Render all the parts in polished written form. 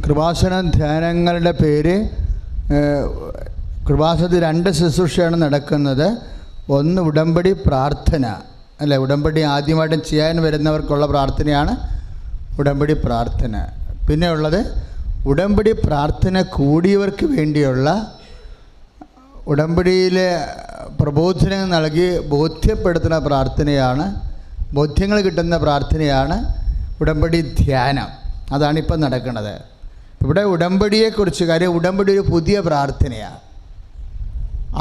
കൃപാസന ധ്യാനങ്ങളുടെ പേര് കൃപാസനത്തിൽ 2 ശുശ്രൂഷയാണ് നടക്കുന്നത്. ഒന്ന് ഉടമ്പടി പ്രാർത്ഥന, അല്ലേ? ഉടമ്പടി ആദ്യമായിട്ടും ചെയ്യാൻ വരുന്നവർക്കുള്ള പ്രാർത്ഥനയാണ് ഉടമ്പടി പ്രാർത്ഥന. പിന്നെ ഉള്ളത് ഉടമ്പടി പ്രാർത്ഥന കൂടിയവർക്ക് വേണ്ടിയുള്ള ഉടമ്പടിയിലെ പ്രബോധനം നൽകി ബോധ്യപ്പെടുത്തുന്ന പ്രാർത്ഥനയാണ്, ബോധ്യങ്ങൾ കിട്ടുന്ന പ്രാർത്ഥനയാണ് ഉടമ്പടി ധ്യാനം. അതാണിപ്പം നടക്കുന്നത്. ഇവിടെ ഉടമ്പടിയെക്കുറിച്ച്, കാര്യം ഉടമ്പടി ഒരു പുതിയ പ്രാർത്ഥനയാണ്.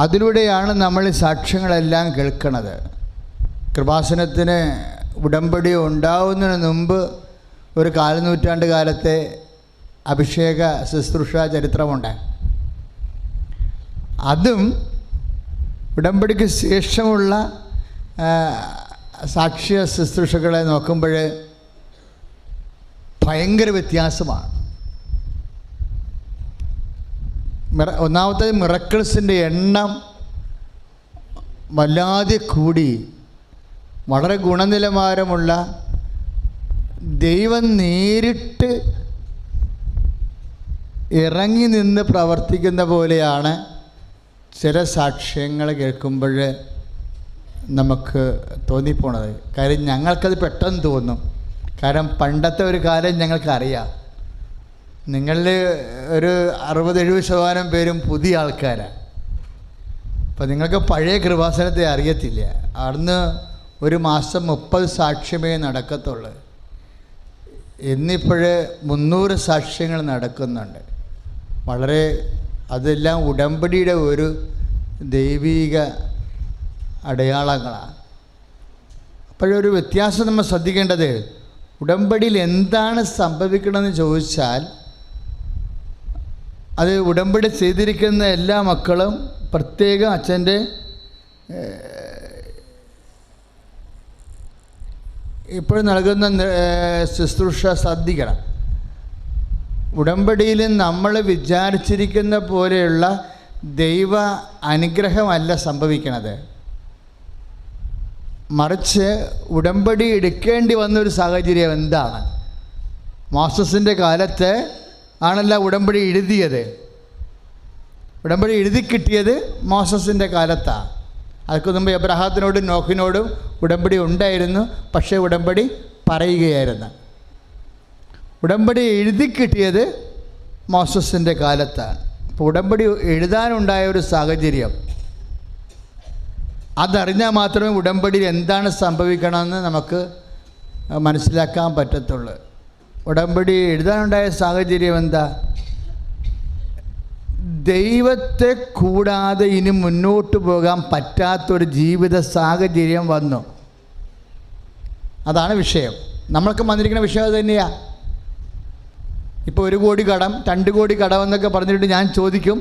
അതിലൂടെയാണ് നമ്മൾ സാക്ഷ്യങ്ങളെല്ലാം കേൾക്കുന്നത്. കൃപാസനത്തിന് ഉടമ്പടി ഉണ്ടാവുന്നതിന് മുമ്പ് ഒരു 4 നൂറ്റാണ്ട് കാലത്തെ അഭിഷേക ശുശ്രൂഷ ചരിത്രമുണ്ട്. അതും ഉടമ്പടിക്ക് ശേഷമുള്ള സാക്ഷ്യ ശുശ്രൂഷകളെ നോക്കുമ്പോൾ ഭയങ്കര വ്യത്യാസമാണ്. ഒന്നാമത്തെ മിറക്കിൾസിൻ്റെ എണ്ണം വല്ലാതെ കൂടി, വളരെ ഗുണനിലവാരമുള്ള ദൈവം നേരിട്ട് ഇറങ്ങി നിന്ന് പ്രവർത്തിക്കുന്ന പോലെയാണ് ചില സാക്ഷ്യങ്ങൾ കേൾക്കുമ്പോൾ നമുക്ക് തോന്നിപ്പോണത്. കാര്യം ഞങ്ങൾക്കത് പെട്ടെന്ന് തോന്നും. കാരണം പണ്ടത്തെ ഒരു കാലം ഞങ്ങൾക്കറിയാം. നിങ്ങളിൽ ഒരു 60-70% പേരും പുതിയ ആൾക്കാരാണ്. അപ്പോൾ നിങ്ങൾക്ക് പഴയ കൃപാസനത്തെ അറിയത്തില്ല. അന്ന് ഒരു മാസം 30 സാക്ഷ്യമേ നടക്കത്തുള്ളൂ. ഇന്നിപ്പോൾ 300 സാക്ഷ്യങ്ങൾ നടക്കുന്നുണ്ട്. വളരെ അതെല്ലാം ഉടമ്പടിയുടെ ഒരു ദൈവീക അടയാളങ്ങളാണ്. അപ്പോഴൊരു വ്യത്യാസം നമ്മൾ ശ്രദ്ധിക്കേണ്ടത്, ഉടമ്പടിയിൽ എന്താണ് സംഭവിക്കണമെന്ന് ചോദിച്ചാൽ, അത് ഉടമ്പടി ചെയ്തിരിക്കുന്ന എല്ലാ മക്കളും പ്രത്യേകം അച്ഛൻ്റെ ഇപ്പോൾ നൽകുന്ന ശുശ്രൂഷ ശ്രദ്ധിക്കണം. ഉടമ്പടിയിൽ നമ്മൾ വിചാരിച്ചിരിക്കുന്ന പോലെയുള്ള ദൈവ അനുഗ്രഹമല്ല സംഭവിക്കണത്. മറിച്ച് ഉടമ്പടി എടുക്കേണ്ടി വന്നൊരു സാഹചര്യം എന്താണ്? മോസസിൻ്റെ കാലത്ത് ആണല്ലോ ഉടമ്പടി എഴുതിയത്. ഉടമ്പടി എഴുതി കിട്ടിയത് മോസസിൻ്റെ കാലത്താണ്. അതിന് മുമ്പ് എബ്രഹാത്തിനോടും നോഹിനോടും ഉടമ്പടി ഉണ്ടായിരുന്നു, പക്ഷേ ഉടമ്പടി പറയുകയായിരുന്നു. ഉടമ്പടി എഴുതി കിട്ടിയത് മോസസിൻ്റെ കാലത്താണ്. അപ്പോൾ ഉടമ്പടി എഴുതാനുണ്ടായ ഒരു സാഹചര്യം, അതറിഞ്ഞാൽ മാത്രമേ ഉടമ്പടിയിൽ എന്താണ് സംഭവിക്കണമെന്ന് നമുക്ക് മനസ്സിലാക്കാൻ പറ്റത്തുള്ളൂ. ഉടമ്പടി എഴുതാനുണ്ടായ സാഹചര്യം എന്താ? ദൈവത്തെ കൂടാതെ ഇനി മുന്നോട്ട് പോകാൻ പറ്റാത്തൊരു ജീവിത സാഹചര്യം വന്നു. അതാണ് വിഷയം. നമ്മൾക്ക് വന്നിരിക്കുന്ന വിഷയം അത് തന്നെയാണ്. ഇപ്പോൾ 1 കോടി കടം, 2 കോടി കടമെന്നൊക്കെ പറഞ്ഞിട്ട് ഞാൻ ചോദിക്കും,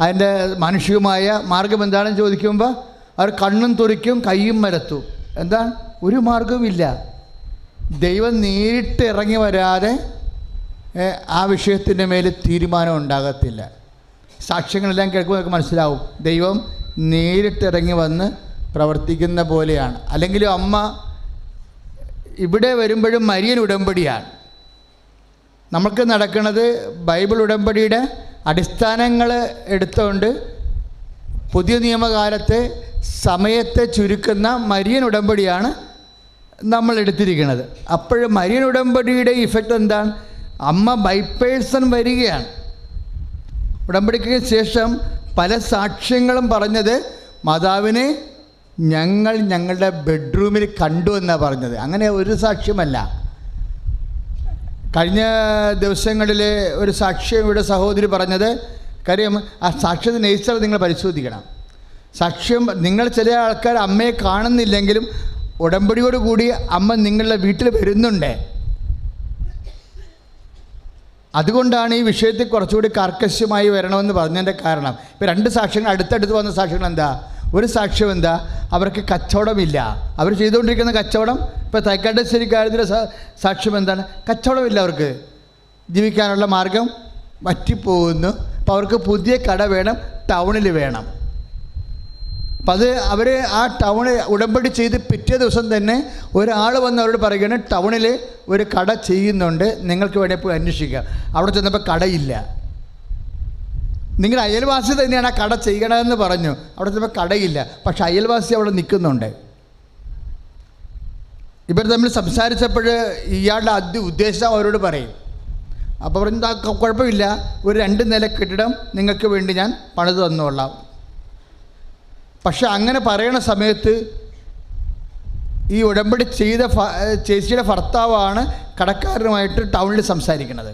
അതിൻ്റെ മാനുഷികമായ മാർഗം എന്താണെന്ന് ചോദിക്കുമ്പോൾ അവർ കണ്ണും തുറിക്കും, കയ്യും മരത്തും. എന്താണ്? ഒരു മാർഗവുമില്ല. ദൈവം നേരിട്ട് ഇറങ്ങി വരാതെ ആ വിഷയത്തിൻ്റെ മേൽ തീരുമാനം ഉണ്ടാകത്തില്ല. സാക്ഷ്യങ്ങളെല്ലാം കേൾക്കുമ്പോൾ നമുക്ക് മനസ്സിലാവും, ദൈവം നേരിട്ട് ഇറങ്ങി വന്ന് പ്രവർത്തിക്കുന്ന പോലെയാണ്. അല്ലെങ്കിലും അമ്മ ഇവിടെ വരുമ്പോഴും മരിയൻ ഉടമ്പടിയാണ്. നമുക്ക് നടക്കുന്നത് ബൈബിൾ ഉടമ്പടിയുടെ അടിസ്ഥാനങ്ങൾ എടുത്തുകൊണ്ട് പുതിയ നിയമകാലത്തെ സമയത്തെ ചുരുക്കുന്ന മരിയൻ ഉടമ്പടിയാണ് നമ്മൾ എടുത്തിരിക്കുന്നത്. അപ്പോഴും മരിയൻ ഉടമ്പടിയുടെ ഇഫക്റ്റ് എന്താണ്? അമ്മ ബൈ പേഴ്സൺ വരികയാണ്. ഉടമ്പടിക്ക് ശേഷം പല സാക്ഷ്യങ്ങളും പറഞ്ഞത് മാതാവിനെ ഞങ്ങൾ ഞങ്ങളുടെ ബെഡ്റൂമിൽ കണ്ടു എന്നാണ് പറഞ്ഞത്. അങ്ങനെ ഒരു സാക്ഷ്യമല്ല. കഴിഞ്ഞ ദിവസങ്ങളിൽ ഒരു സാക്ഷ്യം ഇവിടെ സഹോദരി പറഞ്ഞത്, കാര്യം ആ സാക്ഷ്യത്തിൻ്റെ നേച്ചർ നിങ്ങൾ പരിശോധിക്കണം. സാക്ഷ്യം, നിങ്ങൾ ചില ആൾക്കാർ അമ്മയെ കാണുന്നില്ലെങ്കിലും ഉടമ്പടിയോട് കൂടി അമ്മ നിങ്ങളുടെ വീട്ടിൽ വരുന്നുണ്ട്. അതുകൊണ്ടാണ് ഈ വിഷയത്തിൽ കുറച്ചുകൂടി കർക്കശമായി വരണമെന്ന് പറഞ്ഞതിൻ്റെ കാരണം. ഇപ്പോൾ 2 സാക്ഷ്യങ്ങൾ അടുത്തടുത്ത് വന്ന സാക്ഷ്യങ്ങൾ എന്താ? ഒരു സാക്ഷ്യം എന്താ? അവർക്ക് കച്ചവടമില്ല. അവർ ചെയ്തുകൊണ്ടിരിക്കുന്ന കച്ചവടം, ഇപ്പോൾ തൈക്കാട്ടുശ്ശേരി കാര്യത്തിലെ സാക്ഷ്യം എന്താണ്? കച്ചവടമില്ല, അവർക്ക് ജീവിക്കാനുള്ള മാർഗം വറ്റിപ്പോകുന്നു. അപ്പോൾ അവർക്ക് പുതിയ കട വേണം, ടൗണിൽ വേണം. അപ്പം അത് അവർ ആ ടൗണ് ഉടമ്പടി ചെയ്ത് പിറ്റേ ദിവസം തന്നെ ഒരാൾ വന്ന് അവരോട് പറയുകയാണ്, ടൗണിൽ ഒരു കട ചെയ്യുന്നുണ്ട്, നിങ്ങൾക്ക് വേണേൽ പോയി അന്വേഷിക്കുക. അവിടെ ചെന്നപ്പോൾ കടയില്ല. നിങ്ങളുടെ അയൽവാസി തന്നെയാണ് ആ കട ചെയ്യണമെന്ന് പറഞ്ഞു. അവിടെ ചെന്നപ്പോൾ കടയില്ല, പക്ഷെ അയൽവാസി അവിടെ നിൽക്കുന്നുണ്ട്. ഇവർ തമ്മിൽ സംസാരിച്ചപ്പോൾ ഇയാളുടെ ഉദ്ദേശം അവരോട് പറയും. അപ്പോൾ പറയുന്നത് കുഴപ്പമില്ല, ഒരു 2 നില കെട്ടിടം നിങ്ങൾക്ക് വേണ്ടി ഞാൻ പണിത് തന്നോളാം. പക്ഷെ അങ്ങനെ പറയണ സമയത്ത് ഈ ഉടമ്പടി ചെയ്ത ചേച്ചിയുടെ ഭർത്താവാണ് കടക്കാരനുമായിട്ട് ടൗണിൽ സംസാരിക്കുന്നത്.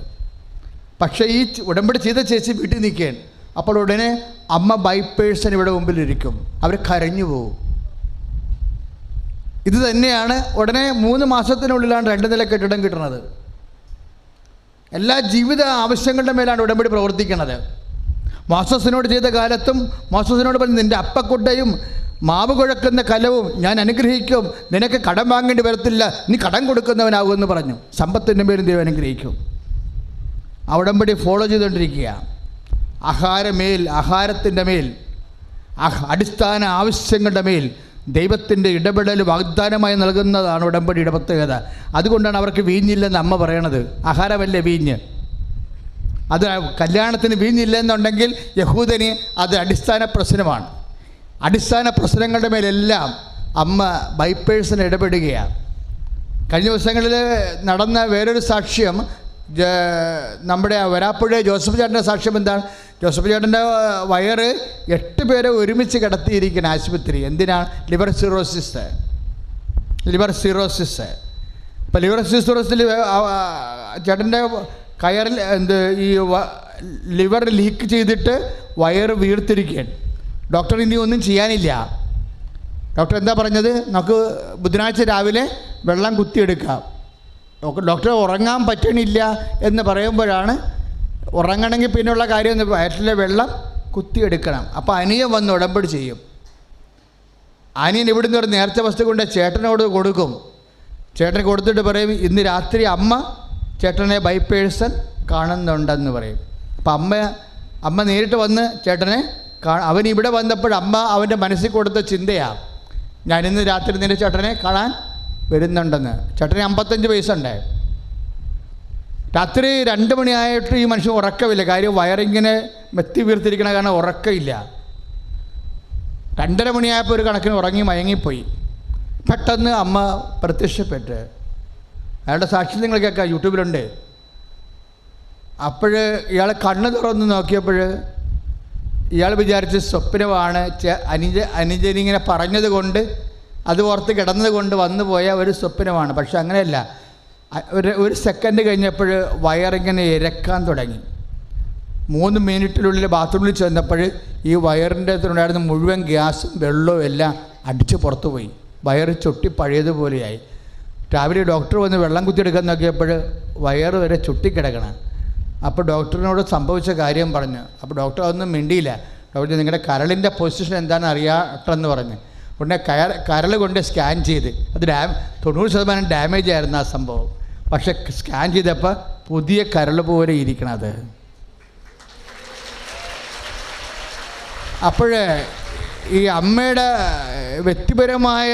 പക്ഷേ ഈ ഉടമ്പടി ചെയ്ത ചേച്ചി വീട്ടിൽ നിൽക്കുകയാണ്. അപ്പോൾ ഉടനെ അമ്മ ബൈ പേഴ്സൺ ഇവിടെ മുമ്പിലിരിക്കും. അവർ കരഞ്ഞു പോകും. ഇത് തന്നെയാണ് ഉടനെ 3 മാസത്തിനുള്ളിലാണ് 2 നില കെട്ടിടം കിട്ടുന്നത്. എല്ലാ ജീവിത ആവശ്യങ്ങളുടെ മേലാണ് ഉടമ്പടി പ്രവർത്തിക്കുന്നത്. മോസസിനോട് ചെയ്ത കാലത്തും മോസസിനോട് പറഞ്ഞു, നിൻ്റെ അപ്പക്കുട്ടയും മാവ് കുഴക്കുന്ന കലവും ഞാൻ അനുഗ്രഹിക്കും, നിനക്ക് കടം വാങ്ങേണ്ടി വരത്തില്ല, നീ കടം കൊടുക്കുന്നവനാകുമെന്ന് പറഞ്ഞു. സമ്പത്തിൻ്റെ പേരും ദൈവം അനുഗ്രഹിക്കും. ആ ഉടമ്പടി ഫോളോ ചെയ്തുകൊണ്ടിരിക്കുക. ആഹാരത്തിൻ്റെ മേൽ, അടിസ്ഥാന ആവശ്യങ്ങളുടെ മേൽ ദൈവത്തിൻ്റെ ഇടപെടൽ വാഗ്ദാനമായി നൽകുന്നതാണ് ഉടമ്പടിയുടെ പ്രത്യേകത. അതുകൊണ്ടാണ് അവർക്ക് വീഞ്ഞില്ലെന്ന് അമ്മ പറയണത്. ആഹാരമല്ലേ വീഞ്ഞ്. അത് കല്യാണത്തിന് വീഞ്ഞില്ലെന്നുണ്ടെങ്കിൽ യഹൂദന് അത് അടിസ്ഥാന പ്രശ്നമാണ്. അടിസ്ഥാന പ്രശ്നങ്ങളുടെ മേലെല്ലാം അമ്മ ബൈ പേഴ്സൺ ഇടപെടുകയാണ്. കഴിഞ്ഞ ദിവസങ്ങളിൽ നടന്ന വേറൊരു സാക്ഷ്യം, നമ്മുടെ വരാപ്പുഴ ജോസഫ് ചേട്ടൻ്റെ സാക്ഷ്യം എന്താണ്? ജോസഫ് ചേട്ടൻ്റെ വയറ് 8 പേരെ ഒരുമിച്ച് കിടത്തിയിരിക്കുന്ന ആശുപത്രി. എന്തിനാണ്? Liver cirrhosis. ഇപ്പോൾ ലിവർ സിറോസിൽ ചേട്ടൻ്റെ കയറിൽ ഈ ലിവർ ലീക്ക് ചെയ്തിട്ട് വയറ് വീർത്തിരിക്കുകയാണ്. ഡോക്ടർ ഇനി ഒന്നും ചെയ്യാനില്ല. ഡോക്ടർ എന്താ പറഞ്ഞത്? നമുക്ക് ബുധനാഴ്ച രാവിലെ വെള്ളം കുത്തിയെടുക്കാം. ഡോക്ടർ ഉറങ്ങാൻ പറ്റണില്ല എന്ന് പറയുമ്പോഴാണ്, ഉറങ്ങണമെങ്കിൽ പിന്നെയുള്ള കാര്യം വയറ്റിലെ വെള്ളം കുത്തിയെടുക്കണം. അപ്പോൾ അനിയൻ വന്ന് ഉടമ്പടി ചെയ്യും. അനിയൻ ഇവിടുന്ന് ഒരു നേർച്ച വസ്തു കൊണ്ട് ചേട്ടനോട് കൊടുക്കും. ചേട്ടന് കൊടുത്തിട്ട് പറയും, ഇന്ന് രാത്രി അമ്മ ചേട്ടനെ ബൈ പേഴ്സൺ കാണുന്നുണ്ടെന്ന് പറയും. അപ്പം അമ്മ നേരിട്ട് വന്ന് ചേട്ടനെ അവൻ ഇവിടെ വന്നപ്പോൾ അമ്മ അവൻ്റെ മനസ്സിൽ കൊടുത്ത ചിന്തയാണ്, ഞാനിന്ന് രാത്രി നിൻ്റെ ചേട്ടനെ കാണാൻ വരുന്നുണ്ടെന്ന്. ചേട്ടന് 55 വയസ്സുണ്ട്. രാത്രി 2 മണിയായിട്ട് ഈ മനുഷ്യൻ ഉറക്കമില്ല. കാര്യം വയറിങ്ങനെ മെത്തി വീർത്തിരിക്കണ കാരണം ഉറക്കമില്ല. 2:30 മണിയായപ്പോൾ ഒരു കണക്കിന് ഉറങ്ങി മയങ്ങിപ്പോയി. പെട്ടെന്ന് അമ്മ പ്രത്യക്ഷപ്പെട്ട്, അയാളുടെ സാക്ഷി നിങ്ങൾ കേൾക്കാം, യൂട്യൂബിലുണ്ട്. അപ്പോൾ ഇയാൾ കണ്ണ് തുറന്ന് നോക്കിയപ്പോൾ ഇയാൾ വിചാരിച്ച് സ്വപ്നമാണ്. അനുജനിങ്ങനെ പറഞ്ഞത് കൊണ്ട്, അത് ഓർത്ത് കിടന്നത് കൊണ്ട് വന്നു പോയ ഒരു സ്വപ്നമാണ്. പക്ഷെ അങ്ങനെയല്ല. ഒരു സെക്കൻഡ് കഴിഞ്ഞപ്പോൾ വയറിങ്ങനെ ഇരക്കാൻ തുടങ്ങി. 3 മിനിറ്റിനുള്ളിൽ ബാത്റൂമിൽ ചെന്നപ്പോൾ ഈ വയറിൻ്റെ അകത്തുണ്ടായിരുന്ന മുഴുവൻ ഗ്യാസും വെള്ളവും എല്ലാം അടിച്ച് പുറത്തു പോയി. വയറ് ചൊട്ടി പഴയതുപോലെയായി. രാവിലെ ഡോക്ടർ വന്ന് വെള്ളം കുത്തിയെടുക്കാൻ നോക്കിയപ്പോൾ വയറ് വരെ ചുട്ടിക്കിടക്കണം. അപ്പോൾ ഡോക്ടറിനോട് സംഭവിച്ച കാര്യം പറഞ്ഞു. അപ്പോൾ ഡോക്ടർ അതൊന്നും മിണ്ടിയില്ല. ഡോക്ടർ നിങ്ങളുടെ കരളിൻ്റെ പൊസിഷൻ എന്താണെന്ന് അറിയാട്ടെന്ന് പറഞ്ഞു. ഉടനെ കരൾ കൊണ്ട് സ്കാൻ ചെയ്ത്, അത് 90% ഡാമേജ് ആയിരുന്നു ആ സംഭവം. പക്ഷെ സ്കാൻ ചെയ്തപ്പോൾ പുതിയ കരൾ പോലെ ഇരിക്കണത്. അപ്പോൾ ഈ അമ്മയുടെ വ്യക്തിപരമായ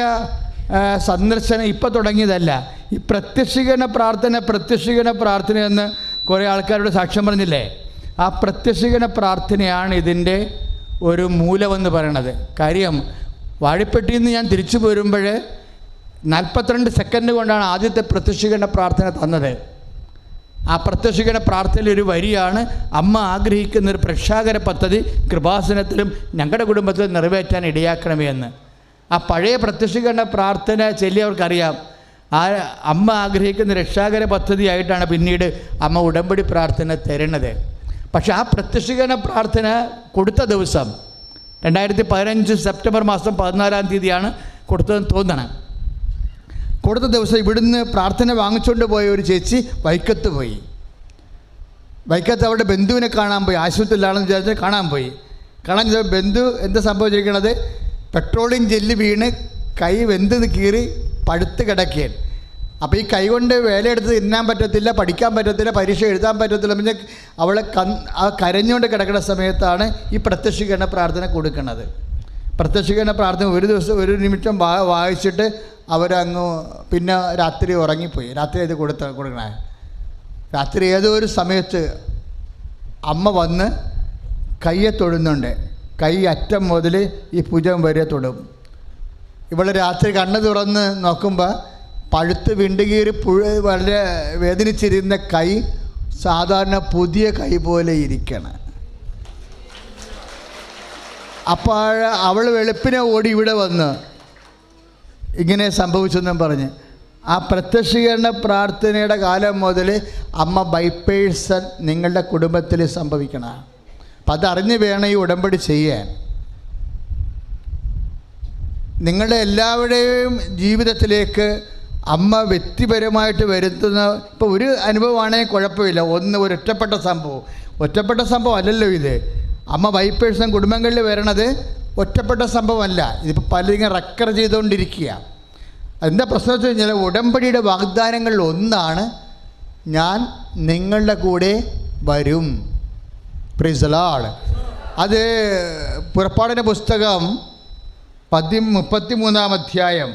സന്ദർശനം ഇപ്പോൾ തുടങ്ങിയതല്ല. ഈ പ്രത്യക്ഷീകരണ പ്രാർത്ഥന എന്ന് കുറേ ആൾക്കാരോട് സാക്ഷ്യം പറഞ്ഞില്ലേ? ആ പ്രത്യക്ഷീകരണ പ്രാർത്ഥനയാണ് ഇതിൻ്റെ ഒരു മൂലമെന്ന് പറയണത്. കാര്യം വാഴപ്പെട്ടിയിൽ നിന്ന് ഞാൻ തിരിച്ചു പോരുമ്പോൾ 42 സെക്കൻഡ് കൊണ്ടാണ് ആദ്യത്തെ പ്രത്യക്ഷീകരണ പ്രാർത്ഥന തന്നത്. ആ പ്രത്യക്ഷീകരണ പ്രാർത്ഥനയിലൊരു വരിയാണ്, അമ്മ ആഗ്രഹിക്കുന്നൊരു പ്രക്ഷാകര പദ്ധതി കൃപാസനത്തിലും ഞങ്ങളുടെ കുടുംബത്തിലും നിറവേറ്റാൻ ഇടയാക്കണമേ എന്ന്. ആ പഴയ പ്രത്യക്ഷീകരണ പ്രാർത്ഥന ചൊല്ലിയവർക്കറിയാം. ആ അമ്മ ആഗ്രഹിക്കുന്ന രക്ഷാകര പദ്ധതിയായിട്ടാണ് പിന്നീട് അമ്മ ഉടമ്പടി പ്രാർത്ഥന തരുന്നത്. പക്ഷെ ആ പ്രത്യക്ഷീകരണ പ്രാർത്ഥന കൊടുത്ത ദിവസം 2015 സെപ്റ്റംബർ മാസം 14-ാം തീയതിയാണ് കൊടുത്തതെന്ന് തോന്നണം. കൊടുത്ത ദിവസം ഇവിടുന്ന് പ്രാർത്ഥന വാങ്ങിച്ചുകൊണ്ട് പോയ ഒരു ചേച്ചി വൈക്കത്ത് പോയി. വൈക്കത്ത് അവരുടെ ബന്ധുവിനെ കാണാൻ പോയി. ആശുപത്രിയിലാണെന്ന് വിചാരിച്ച് കാണാൻ പോയി. കാണാൻ ബന്ധു എന്താ സംഭവിച്ചിരിക്കണത്? പെട്രോളിയം ജെല്ല് വീണ് കൈ വെന്ത് കീറി പഴുത്ത് കിടക്കുകയാണ്. അപ്പോൾ ഈ കൈ കൊണ്ട് വേലയെടുത്ത് തിന്നാൻ പറ്റത്തില്ല, പഠിക്കാൻ പറ്റത്തില്ല, പരീക്ഷ എഴുതാൻ പറ്റത്തില്ല. പിന്നെ അവളെ കരഞ്ഞുകൊണ്ട് കിടക്കുന്ന സമയത്താണ് ഈ പ്രത്യക്ഷീകരണ പ്രാർത്ഥന കൊടുക്കുന്നത്. പ്രത്യക്ഷീകരണ പ്രാർത്ഥന ഒരു ദിവസം ഒരു നിമിഷം വായിച്ചിട്ട് അവരങ്ങ് പിന്നെ രാത്രി ഉറങ്ങിപ്പോയി. രാത്രി ഇത് കൊടുക്കണേ. രാത്രി ഏതോ ഒരു സമയത്ത് അമ്മ വന്ന് കയ്യെ തൊടുന്നുണ്ട്. കൈ അറ്റം മുതൽ ഈ ഭുജം വരെ തൊടും. ഇവള് രാത്രി കണ്ണ് തുറന്ന് നോക്കുമ്പോൾ പഴുത്ത് വിണ്ടുകീറി വളരെ വേദനിച്ചിരുന്ന കൈ സാധാരണ പുതിയ കൈ പോലെ ഇരിക്കണം. അപ്പോൾ അവൾ വെളുപ്പിനെ ഓടി ഇവിടെ വന്ന് ഇങ്ങനെ സംഭവിച്ചെന്നും പറഞ്ഞ് ആ പ്രത്യക്ഷീകരണ പ്രാർത്ഥനയുടെ കാലം മുതൽ അമ്മ ബൈപ്പേഴ്സൺ നിങ്ങളുടെ കുടുംബത്തിൽ സംഭവിക്കണം. അപ്പം അതറിഞ്ഞ് വേണം ഈ ഉടമ്പടി ചെയ്യാൻ. നിങ്ങളുടെ എല്ലാവരുടെയും ജീവിതത്തിലേക്ക് അമ്മ വ്യക്തിപരമായിട്ട് വരുത്തുന്ന ഇപ്പോൾ ഒരു അനുഭവമാണെങ്കിൽ കുഴപ്പമില്ല. ഒരു ഒറ്റപ്പെട്ട സംഭവം അല്ലല്ലോ ഇത്. അമ്മ ബൈപ്പേഴ്സൺ കുടുംബങ്ങളിൽ വരണത് ഒറ്റപ്പെട്ട സംഭവമല്ല. ഇതിപ്പോൾ പലരും റെക്കർ ചെയ്തുകൊണ്ടിരിക്കുക. എന്താ പ്രശ്നം വെച്ച് കഴിഞ്ഞാൽ ഉടമ്പടിയുടെ വാഗ്ദാനങ്ങളിൽ ഒന്നാണ് ഞാൻ നിങ്ങളുടെ കൂടെ വരും. Price the Lord. അത് പുറപ്പാടിൻ്റെ പുസ്തകം 33-ാം അധ്യായം.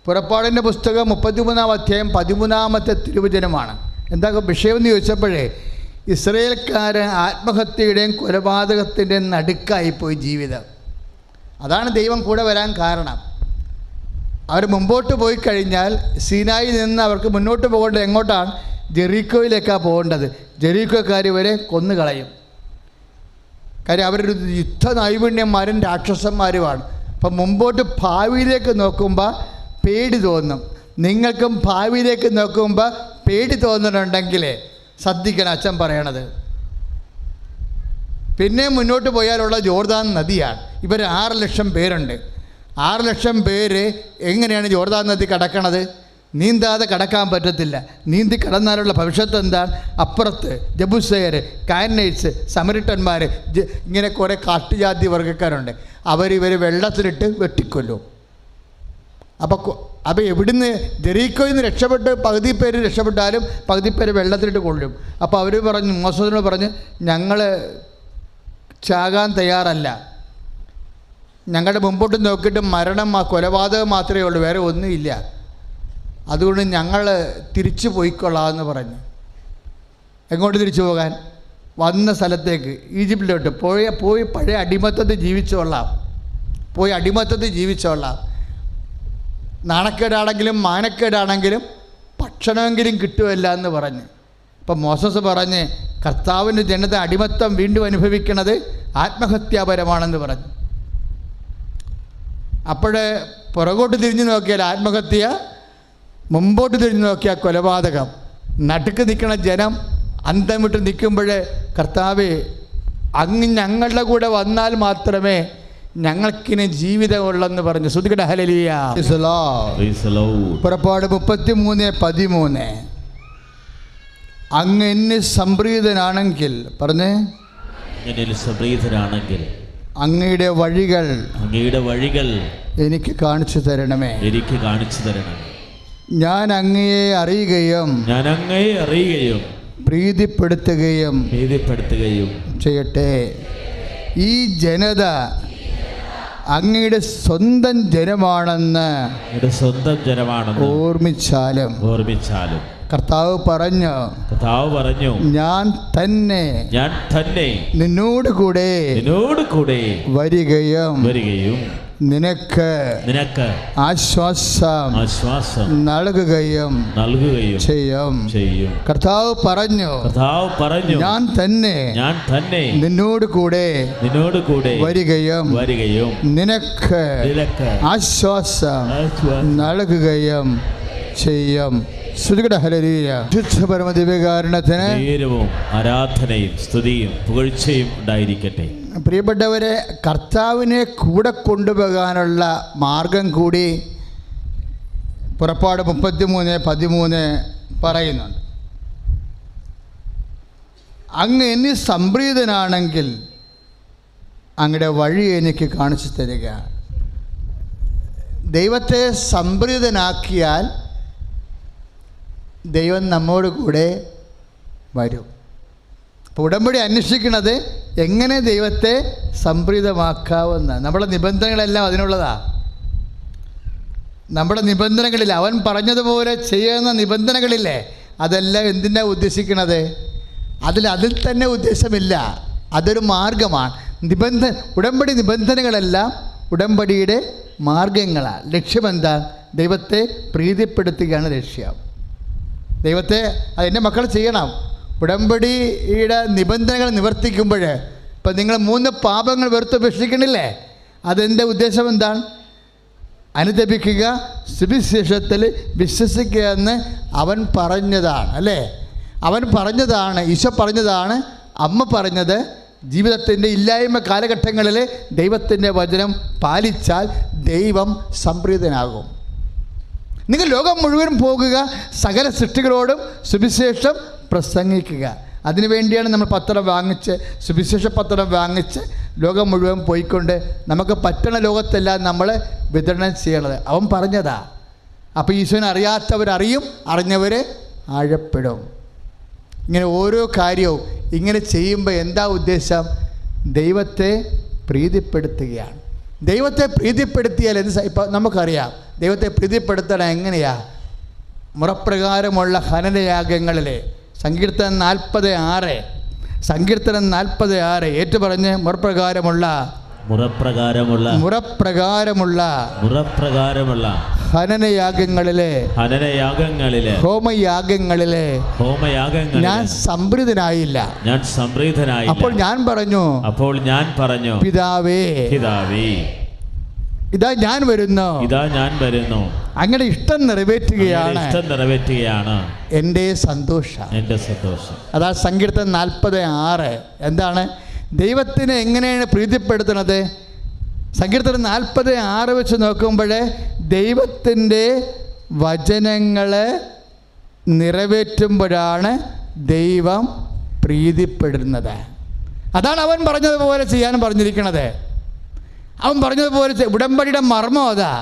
പുറപ്പാടിൻ്റെ പുസ്തകം 33-ാം അധ്യായം 13-ാമത്തെ തിരുവചനമാണ്. എന്താ വിഷയമെന്ന് ചോദിച്ചപ്പോഴേ ഇസ്രയേൽക്കാരൻ ആത്മഹത്യയുടെയും കൊലപാതകത്തിൻ്റെയും നടുക്കായിപ്പോയി ജീവിതം. അതാണ് ദൈവം കൂടെ വരാൻ കാരണം. അവർ മുമ്പോട്ട് പോയി കഴിഞ്ഞാൽ സീനായിൽ നിന്ന് അവർക്ക് മുന്നോട്ട് പോകേണ്ടത് എങ്ങോട്ടാണ്? ജെറീക്കോയിലേക്കാണ് പോകേണ്ടത്. ജെറീക്കോക്കാർ ഇവരെ കൊന്നുകളയും. കാര്യം അവരൊരു യുദ്ധ നൈപുണ്യന്മാരും രാക്ഷസന്മാരുമാണ്. അപ്പം മുമ്പോട്ട് ഭാവിയിലേക്ക് നോക്കുമ്പോൾ പേടി തോന്നും. നിങ്ങൾക്കും ഭാവിയിലേക്ക് നോക്കുമ്പോൾ പേടി തോന്നുന്നുണ്ടെങ്കിൽ ശ്രദ്ധിക്കണം അച്ഛൻ പറയണത്. പിന്നെ മുന്നോട്ട് പോയാലുള്ള ജോർദാൻ നദിയാണ്. ഇവർ 6 ലക്ഷം പേരുണ്ട്. 6 ലക്ഷം പേര് എങ്ങനെയാണ് ജോർദാൻ നദി കടക്കണത്? നീന്താതെ കടക്കാൻ പറ്റത്തില്ല. നീന്തി കടന്നാലുള്ള ഭവിഷ്യത്ത് എന്താണ്? അപ്പുറത്ത് ജബൂസയർ, കാനനൈറ്റ്സ്, സമരിട്ടന്മാർ, ഇങ്ങനെ കുറേ കാട്ടുജാതി വർഗ്ഗക്കാരുണ്ട്. അവരിവർ വെള്ളത്തിലിട്ട് വെട്ടിക്കൊല്ലും. അപ്പോൾ എവിടുന്ന് ജെറീക്കോയിൽ നിന്ന് രക്ഷപ്പെട്ട് പകുതി പേര് രക്ഷപ്പെട്ടാലും പകുതി പേര് വെള്ളത്തിലിട്ട് കൊള്ളും. അപ്പോൾ അവർ പറഞ്ഞു, മോശത്തിനോട് പറഞ്ഞ്, ഞങ്ങൾ ചാകാൻ തയ്യാറല്ല. ഞങ്ങളുടെ മുമ്പോട്ട് നോക്കിയിട്ട് മരണം കൊലപാതകം മാത്രമേ ഉള്ളൂ, വേറെ ഒന്നുമില്ല. അതുകൊണ്ട് ഞങ്ങൾ തിരിച്ചു പോയിക്കൊള്ളാമെന്ന് പറഞ്ഞു. എങ്ങോട്ട് തിരിച്ചു പോകാൻ? വന്ന സ്ഥലത്തേക്ക്, ഈജിപ്തിലോട്ട് പോയി പഴയ അടിമത്തത്തിൽ ജീവിച്ചോളാം. നാണക്കേടാണെങ്കിലും മാനക്കേടാണെങ്കിലും ഭക്ഷണമെങ്കിലും കിട്ടുമല്ല എന്ന് പറഞ്ഞ്. ഇപ്പം മോസസ് പറഞ്ഞ് കർത്താവിൻ്റെ ജനത അടിമത്തം വീണ്ടും അനുഭവിക്കുന്നത് ആത്മഹത്യാപരമാണെന്ന് പറഞ്ഞു. അപ്പോഴേ പുറകോട്ട് തിരിഞ്ഞു നോക്കിയാൽ ആത്മഹത്യ, മുമ്പോട്ട് തിരിഞ്ഞു നോക്കിയാൽ കൊലപാതകം. നടുക്ക് നിൽക്കുന്ന ജനം അന്തം വിട്ട് നിൽക്കുമ്പോഴേ കർത്താവേ അങ്ങ് ഞങ്ങളുടെ കൂടെ വന്നാൽ മാത്രമേ ഞങ്ങൾക്കിന് ജീവിതമുള്ളെന്ന് പറഞ്ഞു. ശ്രുതികട ഹല്ലേലൂയ. പുറപ്പാട് 33:13 അങ്ങ് എന്നിൽ സംപ്രീതനാണെങ്കിൽ പറഞ്ഞേ, അങ്ങയുടെ വഴികൾ എനിക്ക് കാണിച്ചു തരണമേ. ഞാൻ അങ്ങയെ അറിയുകയും പ്രീതിപ്പെടുത്തുകയും ചെയ്യട്ടെ. ഈ ജനത അങ്ങയുടെ സ്വന്തം ജനമാണെന്ന് ഓർമ്മിച്ചാലും കർത്താവ് പറഞ്ഞു ഞാൻ തന്നെ നിന്നോട് കൂടെ വരികയും നിനക്ക് ആശ്വാസം നൽകുകയും ചെയ്യും. കർത്താവ് പറഞ്ഞു ഞാൻ തന്നെ നിന്നോട് കൂടെ വരികയും നിനക്ക് ആശ്വാസം നൽകുകയും ചെയ്യും. പരമദിവ്യകാരണത്തിന് ആരാധനയും സ്തുതിയും പുകഴ്ചയും ഉണ്ടായിരിക്കട്ടെ. പ്രിയപ്പെട്ടവരെ, കർത്താവിനെ കൂടെ കൊണ്ടുപോകാനുള്ള മാർഗം കൂടി പുറപ്പാട് 33:13 പറയുന്നുണ്ട്. അങ്ങ് എന്നിൽ സംപ്രീതനാണെങ്കിൽ അങ്ങയുടെ വഴി എനിക്ക് കാണിച്ചു തരിക. ദൈവത്തെ സംപ്രീതനാക്കിയാൽ ദൈവം നമ്മോട് കൂടെ വരും. അപ്പോൾ ഉടമ്പടി അന്വേഷിക്കുന്നത് എങ്ങനെ ദൈവത്തെ സംപ്രീതമാക്കാവുന്ന. നമ്മുടെ നിബന്ധനകളെല്ലാം അതിനുള്ളതാണ്. നമ്മുടെ നിബന്ധനകളിൽ അവൻ പറഞ്ഞതുപോലെ ചെയ്യുന്ന നിബന്ധനകളില്ലേ, അതെല്ലാം എന്തിനാ ഉദ്ദേശിക്കുന്നത്? അതിൽ തന്നെ ഉദ്ദേശമില്ല, അതൊരു മാർഗമാണ്. ഉടമ്പടി നിബന്ധനകളെല്ലാം ഉടമ്പടിയുടെ മാർഗങ്ങളാണ്. ലക്ഷ്യമെന്താ? ദൈവത്തെ പ്രീതിപ്പെടുത്തുകയാണ് ലക്ഷ്യം. ദൈവത്തെ അതെൻ്റെ മക്കൾ ചെയ്യണം. ഉടമ്പടിയുടെ നിബന്ധനകൾ നിവർത്തിക്കുമ്പോൾ ഇപ്പം നിങ്ങൾ 3 പാപങ്ങൾ വെറുത്തുപേക്ഷിക്കണില്ലേ, അതെൻ്റെ ഉദ്ദേശം എന്താണ്? അനുദപിക്കുക, സുവിശേഷത്തിൽ വിശ്വസിക്കുക എന്ന് അവൻ പറഞ്ഞതാണ്, അല്ലേ? അവൻ പറഞ്ഞതാണ്, ഈശോ പറഞ്ഞതാണ്, അമ്മ പറഞ്ഞത്. ജീവിതത്തിൻ്റെ ഇല്ലായ്മ കാലഘട്ടങ്ങളിൽ ദൈവത്തിൻ്റെ വചനം പാലിച്ചാൽ ദൈവം സംപ്രീതനാകും. നിങ്ങൾ ലോകം മുഴുവൻ പോകുക, സകല സൃഷ്ടികളോടും സുവിശേഷം പ്രസംഗിക്കുക. അതിനുവേണ്ടിയാണ് നമ്മൾ പത്രം വാങ്ങിച്ച്, സുവിശേഷ പത്രം വാങ്ങിച്ച് ലോകം മുഴുവൻ പോയിക്കൊണ്ട് നമുക്ക് പറ്റണ ലോകത്തെല്ലാം നമ്മൾ വിതരണം ചെയ്യണത്. അവൻ പറഞ്ഞതാ. അപ്പോൾ ഈശോനെ അറിയാത്തവരറിയും, അറിഞ്ഞവർ ആഴപ്പെടും. ഇങ്ങനെ ഓരോ കാര്യവും ഇങ്ങനെ ചെയ്യുമ്പോൾ എന്താ ഉദ്ദേശം? ദൈവത്തെ പ്രീതിപ്പെടുത്തുകയാണ്. ദൈവത്തെ പ്രീതിപ്പെടുത്തിയാൽ ഇപ്പം നമുക്കറിയാം ദൈവത്തെ പ്രീതിപ്പെടുത്തണം എങ്ങനെയാണ്? മുറപ്രകാരമുള്ള ഹനനയാഗങ്ങളിൽ സങ്കീർത്തനം 46 ഏറ്റു പറഞ്ഞ് മുറപ്രകാരമുള്ള ഹനനയാഗങ്ങളിലെ ഹോമയാഗങ്ങളിലെ ഞാൻ സംപ്രീതനായില്ല. അപ്പോൾ ഞാൻ പറഞ്ഞു പിതാവേ ഇതാ ഞാൻ വരുന്നു, അങ്ങനെ ഇഷ്ടം നിറവേറ്റുകയാണ് എൻ്റെ സന്തോഷം. അതാ സങ്കീർത്തനം 46. എന്താണ് ദൈവത്തിനെ എങ്ങനെയാണ് പ്രീതിപ്പെടുത്തുന്നത്? സങ്കീർത്തനം 46 വെച്ച് നോക്കുമ്പോൾ ദൈവത്തിൻ്റെ വചനങ്ങൾ നിറവേറ്റുമ്പോഴാണ് ദൈവം പ്രീതിപ്പെടുന്നത്. അതാണ് അവൻ പറഞ്ഞതുപോലെ ചെയ്യാൻ പറഞ്ഞിരിക്കുന്നത്. അവൻ പറഞ്ഞതുപോലെ ഉടമ്പടിയുടെ മർമ്മം അതാ.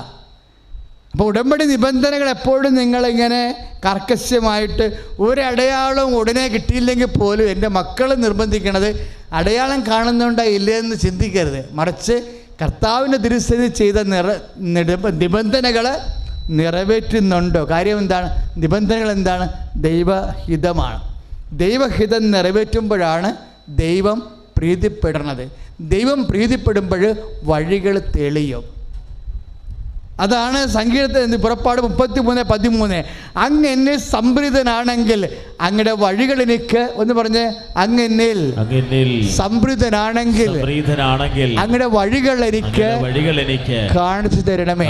അപ്പോൾ ഉടമ്പടി നിബന്ധനകൾ എപ്പോഴും നിങ്ങളിങ്ങനെ കർക്കശമായിട്ട് ഒരടയാളം ഉടനെ കിട്ടിയില്ലെങ്കിൽ പോലും എൻ്റെ മക്കൾ നിർബന്ധിക്കണത് അടയാളം കാണുന്നുണ്ടോ ഇല്ലയെന്ന് ചിന്തിക്കരുത്. മറിച്ച് കർത്താവിൻ്റെ തിരുസന്നിധി ചെയ്ത നിബന്ധനകൾ നിറവേറ്റുന്നുണ്ടോ? കാര്യം എന്താണ്? നിബന്ധനകൾ എന്താണ്? ദൈവഹിതമാണ്. ദൈവഹിതം നിറവേറ്റുമ്പോഴാണ് ദൈവം പ്രീതിപ്പെടുന്നത്. ദൈവം പ്രീതിപ്പെടുമ്പോൾ വഴികൾ തെളിയും. അതാണ് സങ്കീർത്തനം പുറപ്പാട് 33:13. അങ്ങ് എന്നിൽ സംപ്രീതനാണെങ്കിൽ അങ്ങയുടെ വഴികൾ എനിക്ക് ഒന്ന് പറഞ്ഞ്, അങ്ങ് എന്നിൽ സംപ്രീതനാണെങ്കിൽ അങ്ങയുടെ വഴികൾ എനിക്ക് കാണിച്ചു തരണമേ.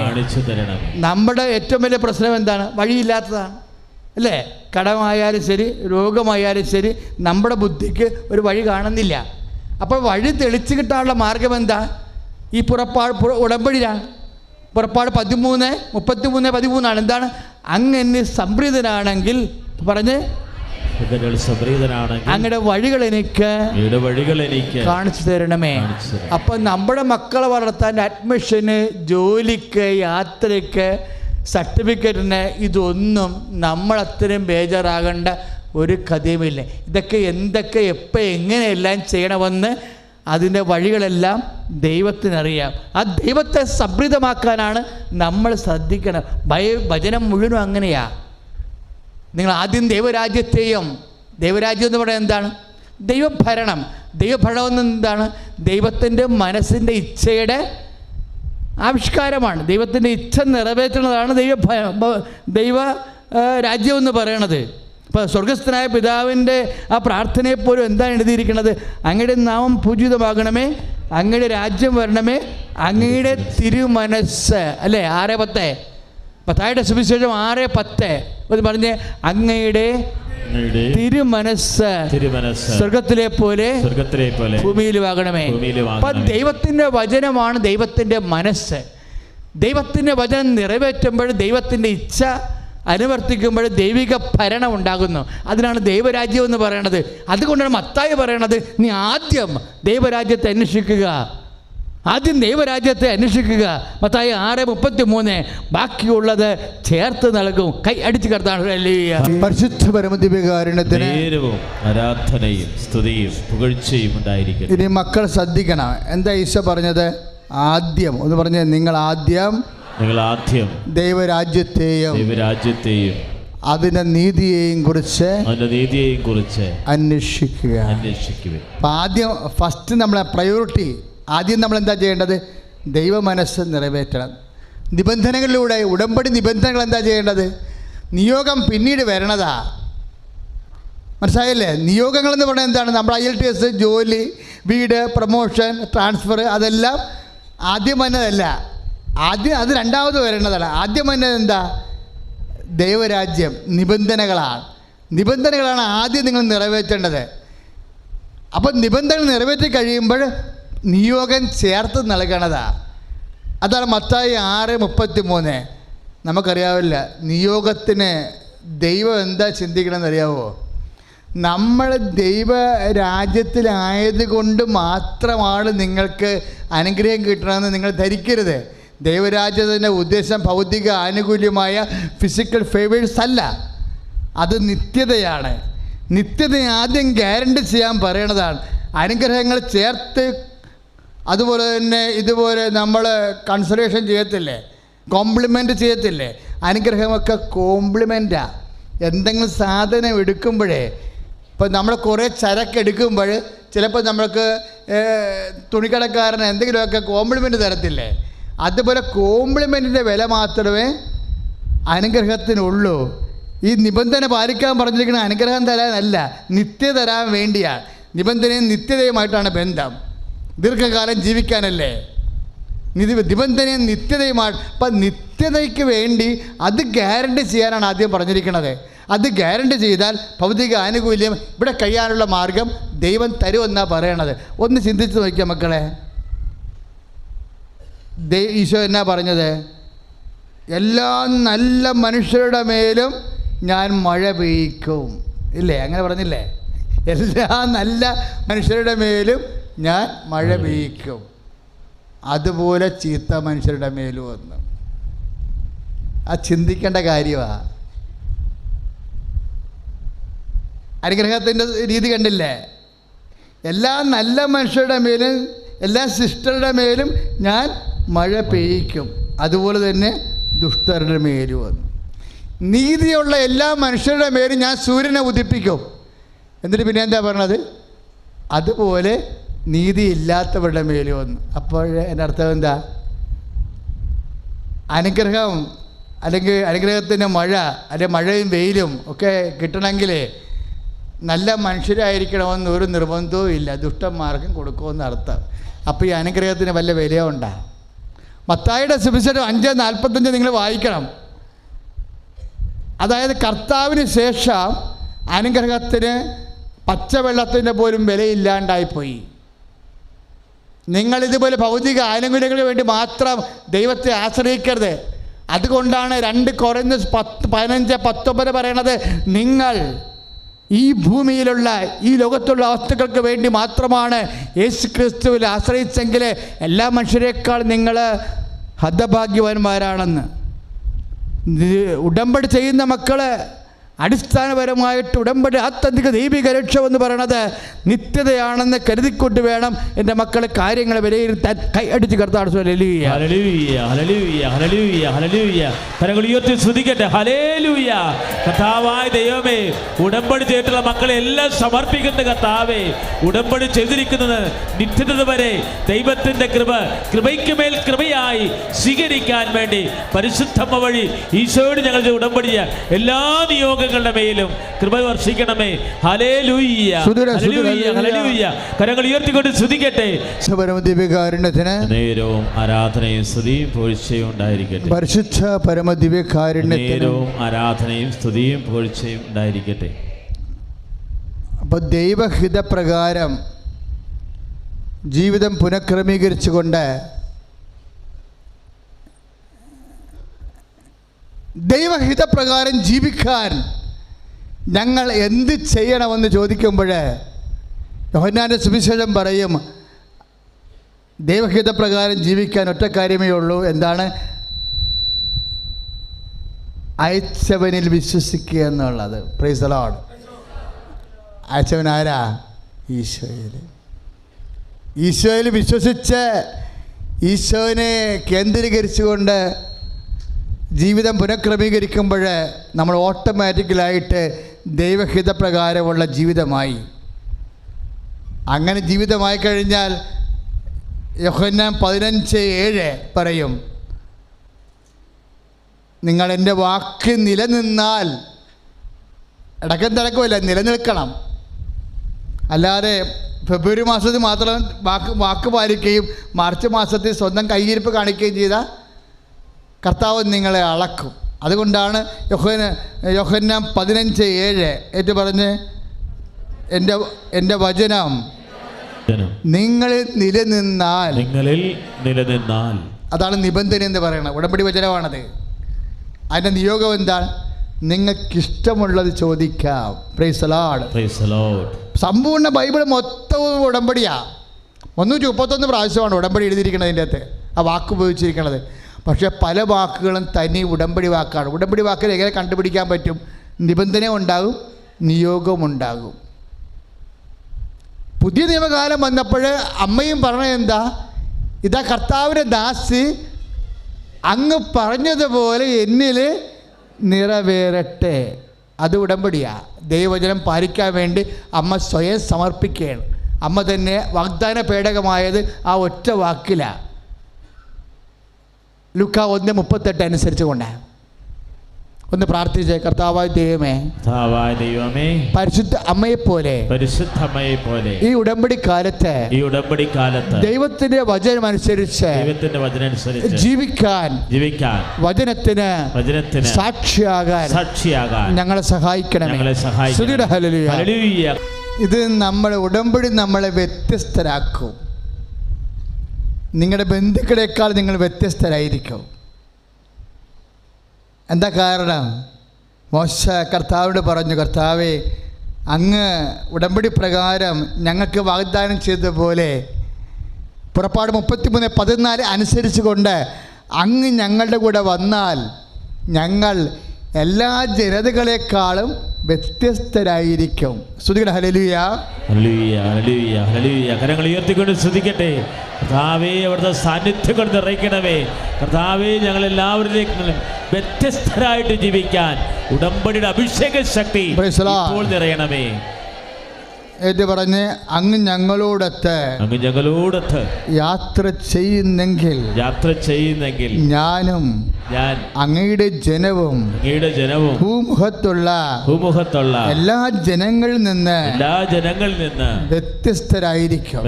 നമ്മുടെ ഏറ്റവും വലിയ പ്രശ്നം എന്താണ്? വഴിയില്ലാത്തതാണ്, അല്ലേ? കടമായാലും ശരി, രോഗമായാലും ശരി, നമ്മുടെ ബുദ്ധിക്ക് ഒരു വഴി കാണുന്നില്ല. അപ്പോൾ വഴി തെളിച്ചു കിട്ടാനുള്ള മാർഗം എന്താ? ഈ ഉടമ്പടിയാണ്. പുറപ്പാട് 33:13 എന്താണ്? അങ്ങ് എന്നെ സംപ്രീതനാണെങ്കിൽ പറഞ്ഞ് അങ്ങയുടെ വഴികൾ എനിക്ക് കാണിച്ചു തരണമേ. അപ്പം നമ്മുടെ മക്കളെ വളർത്താൻ അഡ്മിഷന്, ജോലിക്ക്, യാത്രയ്ക്ക്, സർട്ടിഫിക്കറ്റിന് ഇതൊന്നും നമ്മളത്രയും ബേജാറാകേണ്ട ഒരു കഥയുമില്ല. ഇതൊക്കെ എന്തൊക്കെ എപ്പോൾ എങ്ങനെയെല്ലാം ചെയ്യണമെന്ന് അതിൻ്റെ വഴികളെല്ലാം ദൈവത്തിനറിയാം. ആ ദൈവത്തെ സംപ്രീതമാക്കാനാണ് നമ്മൾ ശ്രദ്ധിക്കണം. വചനം മുഴുവനും അങ്ങനെയാണ്. നിങ്ങൾ ആദ്യം ദൈവരാജ്യം എന്ന് പറയുന്നത് എന്താണ്? ദൈവഭരണം. ദൈവഭരണം എന്താണ്? ദൈവത്തിൻ്റെ മനസ്സിൻ്റെ ഇച്ഛയുടെ ആവിഷ്കാരമാണ്. ദൈവത്തിൻ്റെ ഇച്ഛ നിറവേറ്റുന്നതാണ് ദൈവ രാജ്യം എന്ന് പറയണത്. ഇപ്പോൾ സ്വർഗസ്ഥനായ പിതാവിൻ്റെ ആ പ്രാർത്ഥനയെപ്പോലും എന്താണ് എഴുതിയിരിക്കുന്നത്? അങ്ങയുടെ നാമം പൂജിതമാകണമേ, അങ്ങയുടെ രാജ്യം വരണമേ, അങ്ങയുടെ തിരുമനസ്സ്, അല്ലേ? 6:10 മത്തായിയുടെ സുവിശേഷം 6:10 എന്ന് പറഞ്ഞ് അങ്ങയുടെ തിരുമനസ്സ് സ്വർഗത്തിലെ പോലെ ഭൂമിയിലുമാകണമേ. അപ്പം ദൈവത്തിൻ്റെ വചനമാണ് ദൈവത്തിൻ്റെ മനസ്സ്. ദൈവത്തിൻ്റെ വചനം നിറവേറ്റുമ്പോൾ ദൈവത്തിൻ്റെ ഇച്ഛ അനുവർത്തിക്കുമ്പോൾ ദൈവിക ഭരണം ഉണ്ടാകുന്നു. അതിനാണ് ദൈവരാജ്യം എന്ന് പറയണത്. അതുകൊണ്ടാണ് മത്തായി പറയണത്, നീ ആദ്യം ദൈവരാജ്യത്തെ അന്വേഷിക്കുക, ആദ്യം ദൈവരാജ്യത്തെ അന്വേഷിക്കുക. മത്തായി 6:33. ബാക്കിയുള്ളത് ചേർത്ത് നൽകും. കൈ അടിച്ച് കർത്താവേ. പരിശുദ്ധ പരമദിവ്യകാരുണ്യത്തിന് നേരവും ആരാധനയും സ്തുതിയും പുകഴ്ചയും ഉണ്ടായിരിക്കട്ടെ. ഇനി മക്കൾ ശ്രദ്ധിക്കണം. എന്താ ഈശോ പറഞ്ഞത്? ആദ്യം ഒന്ന് പറഞ്ഞ, നിങ്ങൾ ആദ്യം ദൈവരാജ്യത്തെയും അതിന്റെ നീതിയെയും കുറിച്ച് അന്വേഷിക്കുക. അപ്പം ആദ്യം ഫസ്റ്റ് നമ്മളെ പ്രയോറിറ്റി, ആദ്യം നമ്മൾ എന്താ ചെയ്യേണ്ടത്? ദൈവ മനസ്സ് നിറവേറ്റണം. നിബന്ധനകളിലൂടെ, ഉടമ്പടി നിബന്ധനകൾ എന്താ ചെയ്യേണ്ടത്? നിയോഗം പിന്നീട് വരണതാ. മനസ്സിലായില്ലേ? നിയോഗങ്ങളെന്ന് പറഞ്ഞാൽ എന്താണ്? നമ്മൾ IELTS, ജോലി, വീട്, പ്രൊമോഷൻ, ട്രാൻസ്ഫർ, അതെല്ലാം ആദ്യം വന്നതല്ല. ആദ്യം അത് രണ്ടാമത് വരേണ്ടതാണ്. ആദ്യം വന്നത് എന്താ? ദൈവരാജ്യം, നിബന്ധനകളാണ് ആദ്യം നിങ്ങൾ നിറവേറ്റേണ്ടത്. അപ്പം നിബന്ധനകൾ നിറവേറ്റി കഴിയുമ്പോൾ നിയോഗം ചേർത്ത് നൽകണതാ. അതാണ് മത്തായി 6:33. നമുക്കറിയാവില്ല നിയോഗത്തിന് ദൈവം എന്താ ചിന്തിക്കണമെന്ന് അറിയാവോ? നമ്മൾ ദൈവരാജ്യത്തിലായതുകൊണ്ട് മാത്രമാണ് നിങ്ങൾക്ക് അനുഗ്രഹം കിട്ടണമെന്ന് നിങ്ങൾ ധരിക്കരുത്. ദൈവരാജ്യത്തിൻ്റെ ഉദ്ദേശം ഭൗതിക ആനുകൂല്യമായ ഫിസിക്കൽ ഫേവേഴ്സ് അല്ല, അത് നിത്യതയാണ്. നിത്യത ആദ്യം ഗ്യാരണ്ടി ചെയ്യാൻ പറയണതാണ്. അനുഗ്രഹങ്ങൾ ചേർത്ത്, അതുപോലെ തന്നെ ഇതുപോലെ നമ്മൾ കൺസിഡറേഷൻ ചെയ്യത്തില്ലേ, കോംപ്ലിമെൻ്റ് ചെയ്യത്തില്ലേ? അനുഗ്രഹമൊക്കെ കോംപ്ലിമെൻറ്റാണ്. എന്തെങ്കിലും സാധനം എടുക്കുമ്പോഴേ, ഇപ്പം നമ്മൾ കുറേ ചരക്ക് എടുക്കുമ്പോൾ ചിലപ്പോൾ നമ്മൾക്ക് തുണിക്കടക്കാരൻ എന്തെങ്കിലുമൊക്കെ കോംപ്ലിമെൻ്റ് തരത്തില്ലേ? അതുപോലെ കോംപ്ലിമെൻറ്റിൻ്റെ വില മാത്രമേ അനുഗ്രഹത്തിനുള്ളൂ. ഈ നിബന്ധന പാലിക്കാൻ പറഞ്ഞിരിക്കുന്ന അനുഗ്രഹം തരാനല്ല, നിത്യത തരാൻ വേണ്ടിയാണ്. നിബന്ധനയും നിത്യതയുമായിട്ടാണ് ബന്ധം. ദീർഘകാലം ജീവിക്കാനല്ലേ നിബന്ധനയും നിത്യതയുമാണ്. അപ്പം നിത്യതയ്ക്ക് വേണ്ടി അത് ഗ്യാരണ്ടി ചെയ്യാനാണ് ആദ്യം പറഞ്ഞിരിക്കുന്നത്. അത് ഗ്യാരണ്ടി ചെയ്താൽ ഭൗതിക ആനുകൂല്യം ഇവിടെ കഴിയാനുള്ള മാർഗം ദൈവം തരുമെന്നാണ് പറയണത്. ഒന്ന് ചിന്തിച്ച് നോക്കിയാൽ മക്കളെ, ഈശോ എന്നാ പറഞ്ഞത്? എല്ലാ നല്ല മനുഷ്യരുടെ മേലും ഞാൻ മഴ പെയ്യിക്കും, ഇല്ലേ? അങ്ങനെ പറഞ്ഞില്ലേ? എല്ലാ നല്ല മനുഷ്യരുടെ മേലും ഞാൻ മഴ പെയ്യിക്കും, അതുപോലെ ചീത്ത മനുഷ്യരുടെ മേലും വന്നു. ആ ചിന്തിക്കേണ്ട കാര്യമാണ്. അനുഗ്രഹത്തിൻ്റെ രീതി കണ്ടില്ലേ? എല്ലാ നല്ല മനുഷ്യരുടെ മേലും, എല്ലാ സിസ്റ്ററുടെ മേലും ഞാൻ മഴ പെയ്യിക്കും, അതുപോലെ തന്നെ ദുഷ്ടരുടെ മേലും വന്നു. നീതിയുള്ള എല്ലാ മനുഷ്യരുടെ മേലും ഞാൻ സൂര്യനെ ഉദിപ്പിക്കും. എന്നിട്ട് പിന്നെ എന്താ പറഞ്ഞത്? അതുപോലെ നീതിയില്ലാത്തവരുടെ മേലും വന്നു. അപ്പോൾ എൻ്റെ അർത്ഥം എന്താ? അനുഗ്രഹം അല്ലെങ്കിൽ അനുഗ്രഹത്തിൻ്റെ മഴ, അല്ലെങ്കിൽ മഴയും വെയിലും ഒക്കെ കിട്ടണമെങ്കിൽ നല്ല മനുഷ്യരായിരിക്കണമെന്ന് ഒരു നിർബന്ധവും ഇല്ല, ദുഷ്ടന്മാർക്കും കൊടുക്കുമെന്ന് അർത്ഥം. അപ്പോൾ ഈ അനുഗ്രഹത്തിന് വല്ല വിലയുണ്ടാ? മത്തായിയുടെ സുവിശേഷം 5:45 നിങ്ങൾ വായിക്കണം. അതായത് കർത്താവിന് ശേഷം അനുഗ്രഹത്തിന് പച്ചവെള്ളത്തിൻ്റെ പോലും വിലയില്ലാണ്ടായിപ്പോയി. നിങ്ങളിതുപോലെ ഭൗതിക ആനുകൂല്യങ്ങൾക്ക് വേണ്ടി മാത്രം ദൈവത്തെ ആശ്രയിക്കരുത്. അതുകൊണ്ടാണ് 2 കൊരിന്ത്യർ 15:19 പറയണത്, നിങ്ങൾ ഈ ഭൂമിയിലുള്ള ഈ ലോകത്തുള്ള വസ്തുക്കൾക്ക് വേണ്ടി മാത്രമാണ് യേശു ക്രിസ്തുവിൽ ആശ്രയിച്ചെങ്കിൽ എല്ലാ മനുഷ്യരെക്കാൾ നിങ്ങൾ ഹതഭാഗ്യവാന്മാരാണെന്ന്. ഉടമ്പടി ചെയ്യുന്ന മക്കൾ അടിസ്ഥാനപരമായിട്ട് ഉടമ്പടി ആത്യന്തിക ദൈവിക രക്ഷ എന്ന് പറയണത് നിത്യതയാണെന്ന് കരുതിക്കൊണ്ട് വേണം എൻ്റെ മക്കളെ കാര്യങ്ങൾ വിലയിരുത്താൻ. കൈ അടിച്ച് കർത്താവ് ശ്രദ്ധിക്കട്ടെ. ഹല്ലേലൂയ. കർത്താവായ ദൈവമേ, ഉടമ്പടി ചെയ്തിട്ടുള്ള മക്കളെ എല്ലാം സമർപ്പിക്കുന്ന കർത്താവേ, ഉടമ്പടി ചെയ്തിരിക്കുന്നത് നിത്യത വരെ ദൈവത്തിൻ്റെ കൃപയ്ക്ക് മേൽ കൃപയായി സ്വീകരിക്കാൻ വേണ്ടി പരിശുദ്ധമ്മ വഴി ഈശോയോട് ഞങ്ങൾ ഉടമ്പടിയ എല്ലാ നിയോഗ മേലും കൃപ വർഷിക്കണമേ. ഹല്ലേലൂയ, ഹല്ലേലൂയ, ഹല്ലേലൂയ. കരങ്ങൾ ഉയർത്തിക്കൊണ്ട് സ്തുതിക്കട്ടെ. നേരവും ആരാധനയും സ്തുതിയും പുകഴ്ചയും ഉണ്ടായിരിക്കട്ടെ. പരിശുദ്ധ പരമദിവ്യകാരുണ്യത്തിന് നേരവും ആരാധനയും സ്തുതിയും പുകഴ്ചയും ഉണ്ടായിരിക്കട്ടെ. അപ്പോൾ ദൈവഹിതപ്രകാരം ജീവിതം പുനഃക്രമീകരിച്ചുകൊണ്ട് ദൈവഹിതപ്രകാരം ജീവിക്കാൻ ഞങ്ങൾ എന്ത് ചെയ്യണമെന്ന് ചോദിക്കുമ്പോൾ യോഹന്നാന്റെ സുവിശേഷം പറയും, ദൈവഹിതപ്രകാരം ജീവിക്കാൻ ഒറ്റ കാര്യമേ ഉള്ളൂ. എന്താണ്? അയച്ചവനിൽ വിശ്വസിക്കുക എന്നുള്ളത്. Price the Lord. അയച്ചവൻ ആരാ? ഈശോയിൽ വിശ്വസിച്ച് ഈശോനെ കേന്ദ്രീകരിച്ചുകൊണ്ട് ജീവിതം പുനഃക്രമീകരിക്കുമ്പോൾ നമ്മൾ ഓട്ടോമാറ്റിക്കലായിട്ട് ദൈവഹിതപ്രകാരമുള്ള ജീവിതമായി. അങ്ങനെ ജീവിതമായി കഴിഞ്ഞാൽ യോഹന്നാൻ 15:7 പറയും, നിങ്ങൾ എൻ്റെ വാക്ക് നിലനിന്നാൽ, ഇടയ്ക്കും തിരക്കുമല്ല, നിലനിൽക്കണം. അല്ലാതെ ഫെബ്രുവരി മാസത്തിൽ മാത്രം വാക്ക് പാലിക്കുകയും മാർച്ച് മാസത്തിൽ സ്വന്തം കയ്യിരിപ്പ് കാണിക്കുകയും ചെയ്ത കർത്താവ് നിങ്ങളെ അളക്കും. അതുകൊണ്ടാണ് യോഹന്നാൻ 15:7 ഏറ്റു പറഞ്ഞ്, എൻ്റെ വചനം നിങ്ങളിൽ നിലനിന്നാൽ. അതാണ് നിബന്ധന എന്ന് പറയുന്നത്. ഉടമ്പടി വചനമാണത്. അതിൻ്റെ നിയോഗം എന്താണ്? നിങ്ങൾക്കിഷ്ടമുള്ളത് ചോദിക്കാം. Price the Lord. സമ്പൂർണ്ണ ബൈബിൾ മൊത്തവും ഉടമ്പടിയാ. 331 പ്രാവശ്യമാണ് ഉടമ്പടി എഴുതിയിരിക്കുന്നത് അതിൻ്റെ അകത്ത്, ആ വാക്ക് ഉപയോഗിച്ചിരിക്കുന്നത്. പക്ഷേ പല വാക്കുകളും തനി ഉടമ്പടി വാക്കാണ്. ഉടമ്പടി വാക്കിൽ എങ്ങനെ കണ്ടുപിടിക്കാൻ പറ്റും? നിബന്ധന ഉണ്ടാകും, നിയോഗമുണ്ടാകും. പുതിയ നിയമകാലം വന്നപ്പോൾ അമ്മയും പറഞ്ഞത് എന്താ? ഇതാ കർത്താവിൻ്റെ ദാസി, അങ്ങ് പറഞ്ഞതുപോലെ എന്നിൽ നിറവേറട്ടെ. അത് ഉടമ്പടിയാണ്. ദൈവവചനം പാലിക്കാൻ വേണ്ടി അമ്മ സ്വയം സമർപ്പിക്കുകയാണ്. അമ്മ തന്നെ വാഗ്ദാന പേടകമായത് ആ ഒറ്റ വാക്കിലാണ്. ലൂക്കാ 1:38 അനുസരിച്ച് കൊണ്ടാണ്. ഒന്ന് പ്രാർത്ഥിച്ചേ. കർത്താവായ ദൈവമേ, പരിശുദ്ധ അമ്മയെപ്പോലെ ഈ ഉടമ്പടി കാലത്ത് ദൈവത്തിന്റെ വചനം അനുസരിച്ച് ജീവിക്കാൻ വചനത്തിന് സാക്ഷിയാകാൻ ഞങ്ങളെ സഹായിക്കണമേ. ഇത് നമ്മളെ ഉടമ്പടി നമ്മളെ വ്യത്യസ്തരാക്കും. നിങ്ങളുടെ ബന്ധുക്കളെക്കാൾ നിങ്ങൾ വ്യത്യസ്തരായിരിക്കും. എന്താ കാരണം? മോശ കർത്താവിനോട് പറഞ്ഞു, കർത്താവേ, അങ്ങ് ഉടമ്പടി പ്രകാരം ഞങ്ങൾക്ക് വാഗ്ദാനം ചെയ്തതുപോലെ പുറപ്പാട് 33:14 അനുസരിച്ച് കൊണ്ട് അങ്ങ് ഞങ്ങളുടെ കൂടെ വന്നാൽ ഞങ്ങൾ എല്ലാ ജനതകളെക്കാളും വ്യത്യസ്തരായിരിക്കും. സ്തുതിക്കട്ടെ. ഹല്ലേലൂയ, ഹല്ലേലൂയ, ഹല്ലേലൂയ, ഹല്ലേലൂയ. കരങ്ങൾ ഉയർത്തിക്കൊണ്ട് സ്തുതിക്കട്ടെ. കർത്താവേ, അവിടുത്തെ സാന്നിധ്യം കൊണ്ട് നിറയ്ക്കണമേ. കർത്താവേ, ഞങ്ങളെല്ലാവരിലേക്കും വ്യത്യസ്തരായിട്ട് ജീവിക്കാൻ ഉടമ്പടിയുടെ അഭിഷേക ശക്തി ഇപ്പോൾ നിറയണമേ. എന്ന് പറഞ്ഞ് അങ്ങ് ഞങ്ങളോടൊത്ത് യാത്ര ചെയ്യുന്നെങ്കിൽ ഞാനും അങ്ങയുടെ ജനവും ഭൂമുഖത്തുള്ള എല്ലാ ജനങ്ങളിൽ നിന്ന് വ്യത്യസ്തരായിരിക്കും.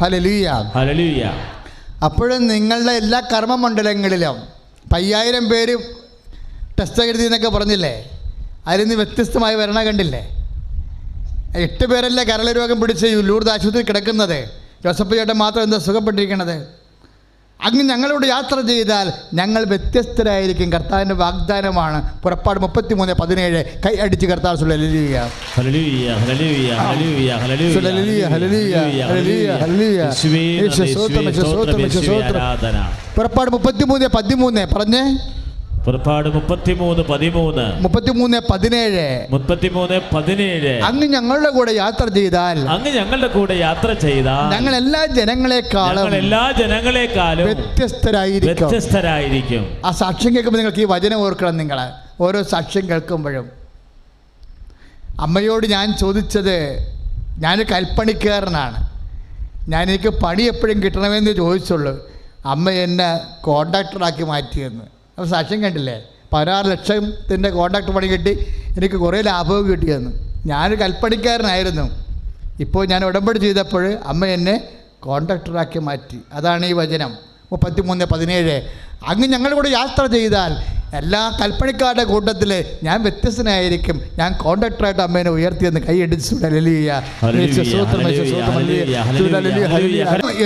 ഹല്ലേലൂയ. അപ്പോഴും നിങ്ങളുടെ എല്ലാ കർമ്മമണ്ഡലങ്ങളിലും 5000 പേര് ടെസ്റ്റ് എഴുതി എന്നൊക്കെ പറഞ്ഞില്ലേ, അതിൽ നിന്ന് വ്യത്യസ്തമായി വരണ കണ്ടില്ലേ? 8 പേരല്ലേ കരൾ രോഗം പിടിച്ച് ലൂർദ് ആശുപത്രി കിടക്കുന്നത്. ജോസഫ് ചേട്ടൻ മാത്രം എന്താ സുഖപ്പെട്ടിരിക്കണത്? അങ്ങ് ഞങ്ങളോട് യാത്ര ചെയ്താൽ ഞങ്ങൾ വ്യത്യസ്തരായിരിക്കും. കർത്താവിൻ്റെ വാഗ്ദാനമാണ്. പുറപ്പാട് 33:17 കൈ അടിച്ച് കർത്താവ് പുറപ്പാട് 33:13 പറഞ്ഞേ. പുറപ്പാട് 33:17 അങ്ങ് ഞങ്ങളുടെ കൂടെ യാത്ര ചെയ്താൽ ഞങ്ങൾ എല്ലാ ജനങ്ങളെക്കാളും വ്യത്യസ്തരായിരിക്കും. ആ സാക്ഷ്യം കേൾക്കുമ്പോൾ നിങ്ങൾക്ക് ഈ വചനം ഓർക്കണം. നിങ്ങൾ ഓരോ സാക്ഷ്യം കേൾക്കുമ്പോഴും അമ്മയോട് ഞാൻ ചോദിച്ചത്, ഞാൻ കൽപ്പണിക്കാരനാണ്, എനിക്ക് പണി എപ്പോഴും കിട്ടണമെന്ന് ചോദിച്ചുള്ളൂ. അമ്മ എന്നെ കോൺട്രാക്ടറാക്കി മാറ്റിയെന്ന്. അപ്പോൾ സാക്ഷ്യം കണ്ടില്ലേ? 16 ലക്ഷത്തിൻ്റെ കോൺട്രാക്ട് പണി കിട്ടി, എനിക്ക് കുറേ ലാഭവും കിട്ടിയെന്ന്. ഞാൻ കൽപ്പണിക്കാരനായിരുന്നു. ഇപ്പോൾ ഞാൻ ഉടമ്പടി ചെയ്തപ്പോൾ അമ്മ എന്നെ കോൺട്രാക്ടറാക്കി മാറ്റി. അതാണ് ഈ വചനം 33:17. അങ്ങ് ഞങ്ങളുടെ കൂടെ യാത്ര ചെയ്താൽ എല്ലാ കൽപ്പണിക്കാരുടെ കൂട്ടത്തിൽ ഞാൻ വ്യത്യസ്തനായിരിക്കും. ഞാൻ കോൺട്രാക്ടറായിട്ട് അമ്മേനെ ഉയർത്തിയെന്ന് കൈയടിച്ചു.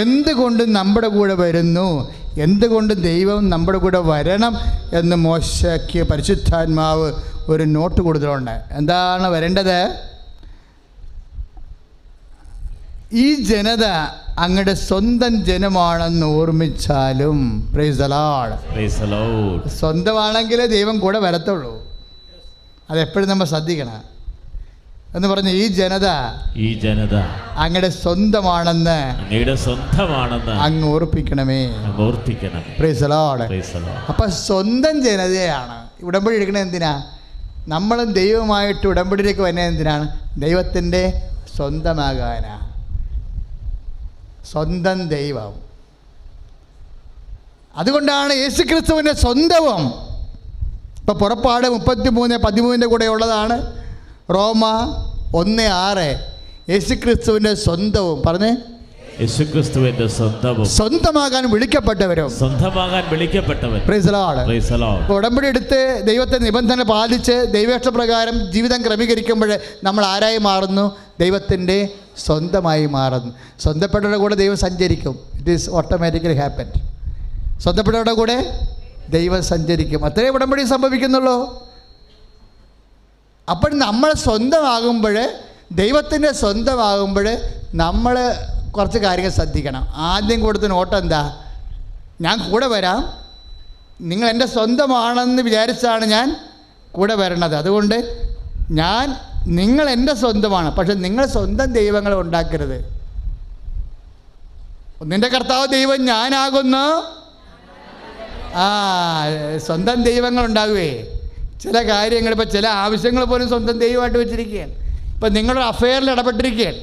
എന്തുകൊണ്ട് നമ്മുടെ കൂടെ വരുന്നു, എന്തുകൊണ്ട് ദൈവം നമ്മുടെ കൂടെ വരണം എന്ന് മോശയ്ക്ക് പരിശുദ്ധാത്മാവ് ഒരു നോട്ട് കൊടുത്തിട്ടുണ്ട്. എന്താണ് വരേണ്ടത്? ഈ ജനത അങ്ങയുടെ സ്വന്തം ജനമാണെന്ന് ഓർമ്മിച്ചാലും. Praise the Lord. Praise the Lord. സ്വന്തമാണെങ്കിലേ ദൈവം കൂടെ വരത്തുള്ളൂ. അതെപ്പോഴും നമ്മൾ ശ്രദ്ധിക്കണം എന്ന് പറഞ്ഞ് ഈ ജനത അങ്ങയുടെ സ്വന്തമാണെന്ന് അങ്ങ് ഓർപ്പിക്കണമേ. Price the Lord. അപ്പം സ്വന്തം ജനതയാണ്. ഉടമ്പടി എടുക്കണത് എന്തിനാ? നമ്മളും ദൈവമായിട്ട് ഉടമ്പടിയിലേക്ക് വരുന്നത് എന്തിനാണ്? ദൈവത്തിൻ്റെ സ്വന്തമാകാനാ. സ്വന്തം ദൈവം. അതുകൊണ്ടാണ് യേശുക്രിസ്തുവിൻ്റെ സ്വന്തവും. ഇപ്പോൾ പുറപ്പാട് 33:13 കൂടെ ഉള്ളതാണ്. റോമ 1:6 യേശുക്രിസ്തുവിൻ്റെ സ്വന്തവും. പറഞ്ഞേ, യേശുക്രിസ്തുവിന്റെ സ്വന്തവും സ്വന്തമാകാൻ വിളിക്കപ്പെട്ടവരും. Praise the Lord. ഉടമ്പടി എടുത്ത് ദൈവത്തെ നിബന്ധന പാലിച്ച് ദൈവേഷ്ടപ്രകാരം ജീവിതം ക്രമീകരിക്കുമ്പോൾ നമ്മൾ ആരായി മാറുന്നു? ദൈവത്തിൻ്റെ സ്വന്തമായി മാറുന്നു. സ്വന്തപ്പെട്ടവരുടെ കൂടെ ദൈവം സഞ്ചരിക്കും. It is automatically happen. സ്വന്തപ്പെട്ടവരുടെ കൂടെ ദൈവം സഞ്ചരിക്കും. അത്രേ ഉടമ്പടി സംഭവിക്കുന്നുള്ളൂ. അപ്പോൾ നമ്മൾ സ്വന്തമാകുമ്പോൾ, ദൈവത്തിൻ്റെ സ്വന്തമാകുമ്പോൾ നമ്മൾ കുറച്ച് കാര്യങ്ങൾ ശ്രദ്ധിക്കണം. ആദ്യം കൊടുത്ത നോട്ട് എന്താ? ഞാൻ കൂടെ വരാം, നിങ്ങൾ എൻ്റെ സ്വന്തമാണെന്ന് വിചാരിച്ചാണ് ഞാൻ കൂടെ വരണത്. അതുകൊണ്ട് നിങ്ങൾ എൻ്റെ സ്വന്തമാണ്, പക്ഷെ നിങ്ങൾ സ്വന്തം ദൈവങ്ങളെ ഉണ്ടാക്കരുത്. നിൻ്റെ കർത്താവ് ദൈവം ഞാനാകുന്നു. സ്വന്തം ദൈവങ്ങൾ ഉണ്ടാകുവേ. ചില കാര്യങ്ങൾ, ഇപ്പോൾ ചില ആവശ്യങ്ങൾ പോലും സ്വന്തം ദൈവമായിട്ട് വെച്ചിരിക്കുകയാണ്. ഇപ്പം നിങ്ങളുടെ അഫെയറിൽ ഇടപെട്ടിരിക്കുകയാണ്.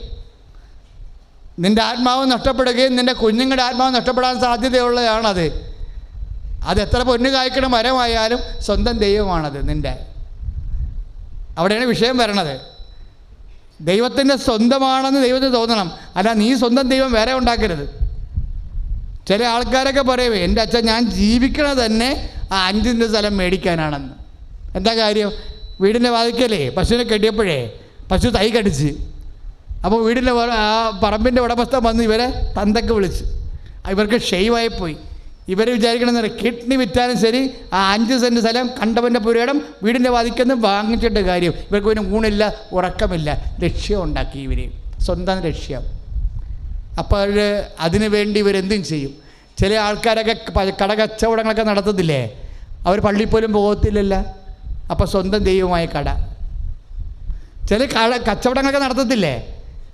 നിൻ്റെ ആത്മാവ് നഷ്ടപ്പെടുകയും നിൻ്റെ കുഞ്ഞുങ്ങളുടെ ആത്മാവ് നഷ്ടപ്പെടാൻ സാധ്യതയുള്ളതാണത്. അത് എത്ര പൊന്നു കായ്ക്കണ മരമായാലും സ്വന്തം ദൈവമാണത് നിൻ്റെ. അവിടെയാണ് വിഷയം വരണത്. ദൈവത്തിൻ്റെ സ്വന്തമാണെന്ന് ദൈവത്തിന് തോന്നണം, അല്ല നീ സ്വന്തം ദൈവം വേറെ ഉണ്ടാക്കരുത്. ചില ആൾക്കാരൊക്കെ പറയുമേ, എൻ്റെ അച്ഛൻ ഞാൻ ജീവിക്കണത് തന്നെ ആ 5 സെൻറ്റ് സ്ഥലം മേടിക്കാനാണെന്ന്. എന്താ കാര്യം? വീടിൻ്റെ വാതിക്കലേ പശുവിനെ കെട്ടിയപ്പോഴേ പശു തൈ കടിച്ച്. അപ്പോൾ വീടിൻ്റെ ആ പറമ്പിൻ്റെ ഉടമസ്ഥ വന്ന് ഇവരെ തന്തക്ക് വിളിച്ച്. ഇവർക്ക് ഷെയ്വായിപ്പോയി. ഇവർ വിചാരിക്കണമെന്ന് പറയാം, കിഡ്നി വിറ്റാലും ശരി ആ 5 സെൻറ്റ് സ്ഥലം കണ്ടവൻ്റെ പുരയിടം വീടിൻ്റെ വാതിക്കൊന്നും വാങ്ങിച്ചിട്ട് കാര്യം. ഇവർക്ക് പിന്നെ ഊണില്ല, ഉറക്കമില്ല. ലക്ഷ്യം ഉണ്ടാക്കി ഇവർ, സ്വന്തം ലക്ഷ്യം. അപ്പോൾ അതിനു വേണ്ടി ഇവരെന്തും ചെയ്യും. ചില ആൾക്കാരൊക്കെ കടകച്ചവടങ്ങളൊക്കെ നടത്തത്തില്ലേ, അവർ പള്ളിയിൽ പോലും പോകത്തില്ലല്ല. അപ്പോൾ സ്വന്തം ദൈവമായ കട. ചില കച്ചവടങ്ങളൊക്കെ നടത്തത്തില്ലേ,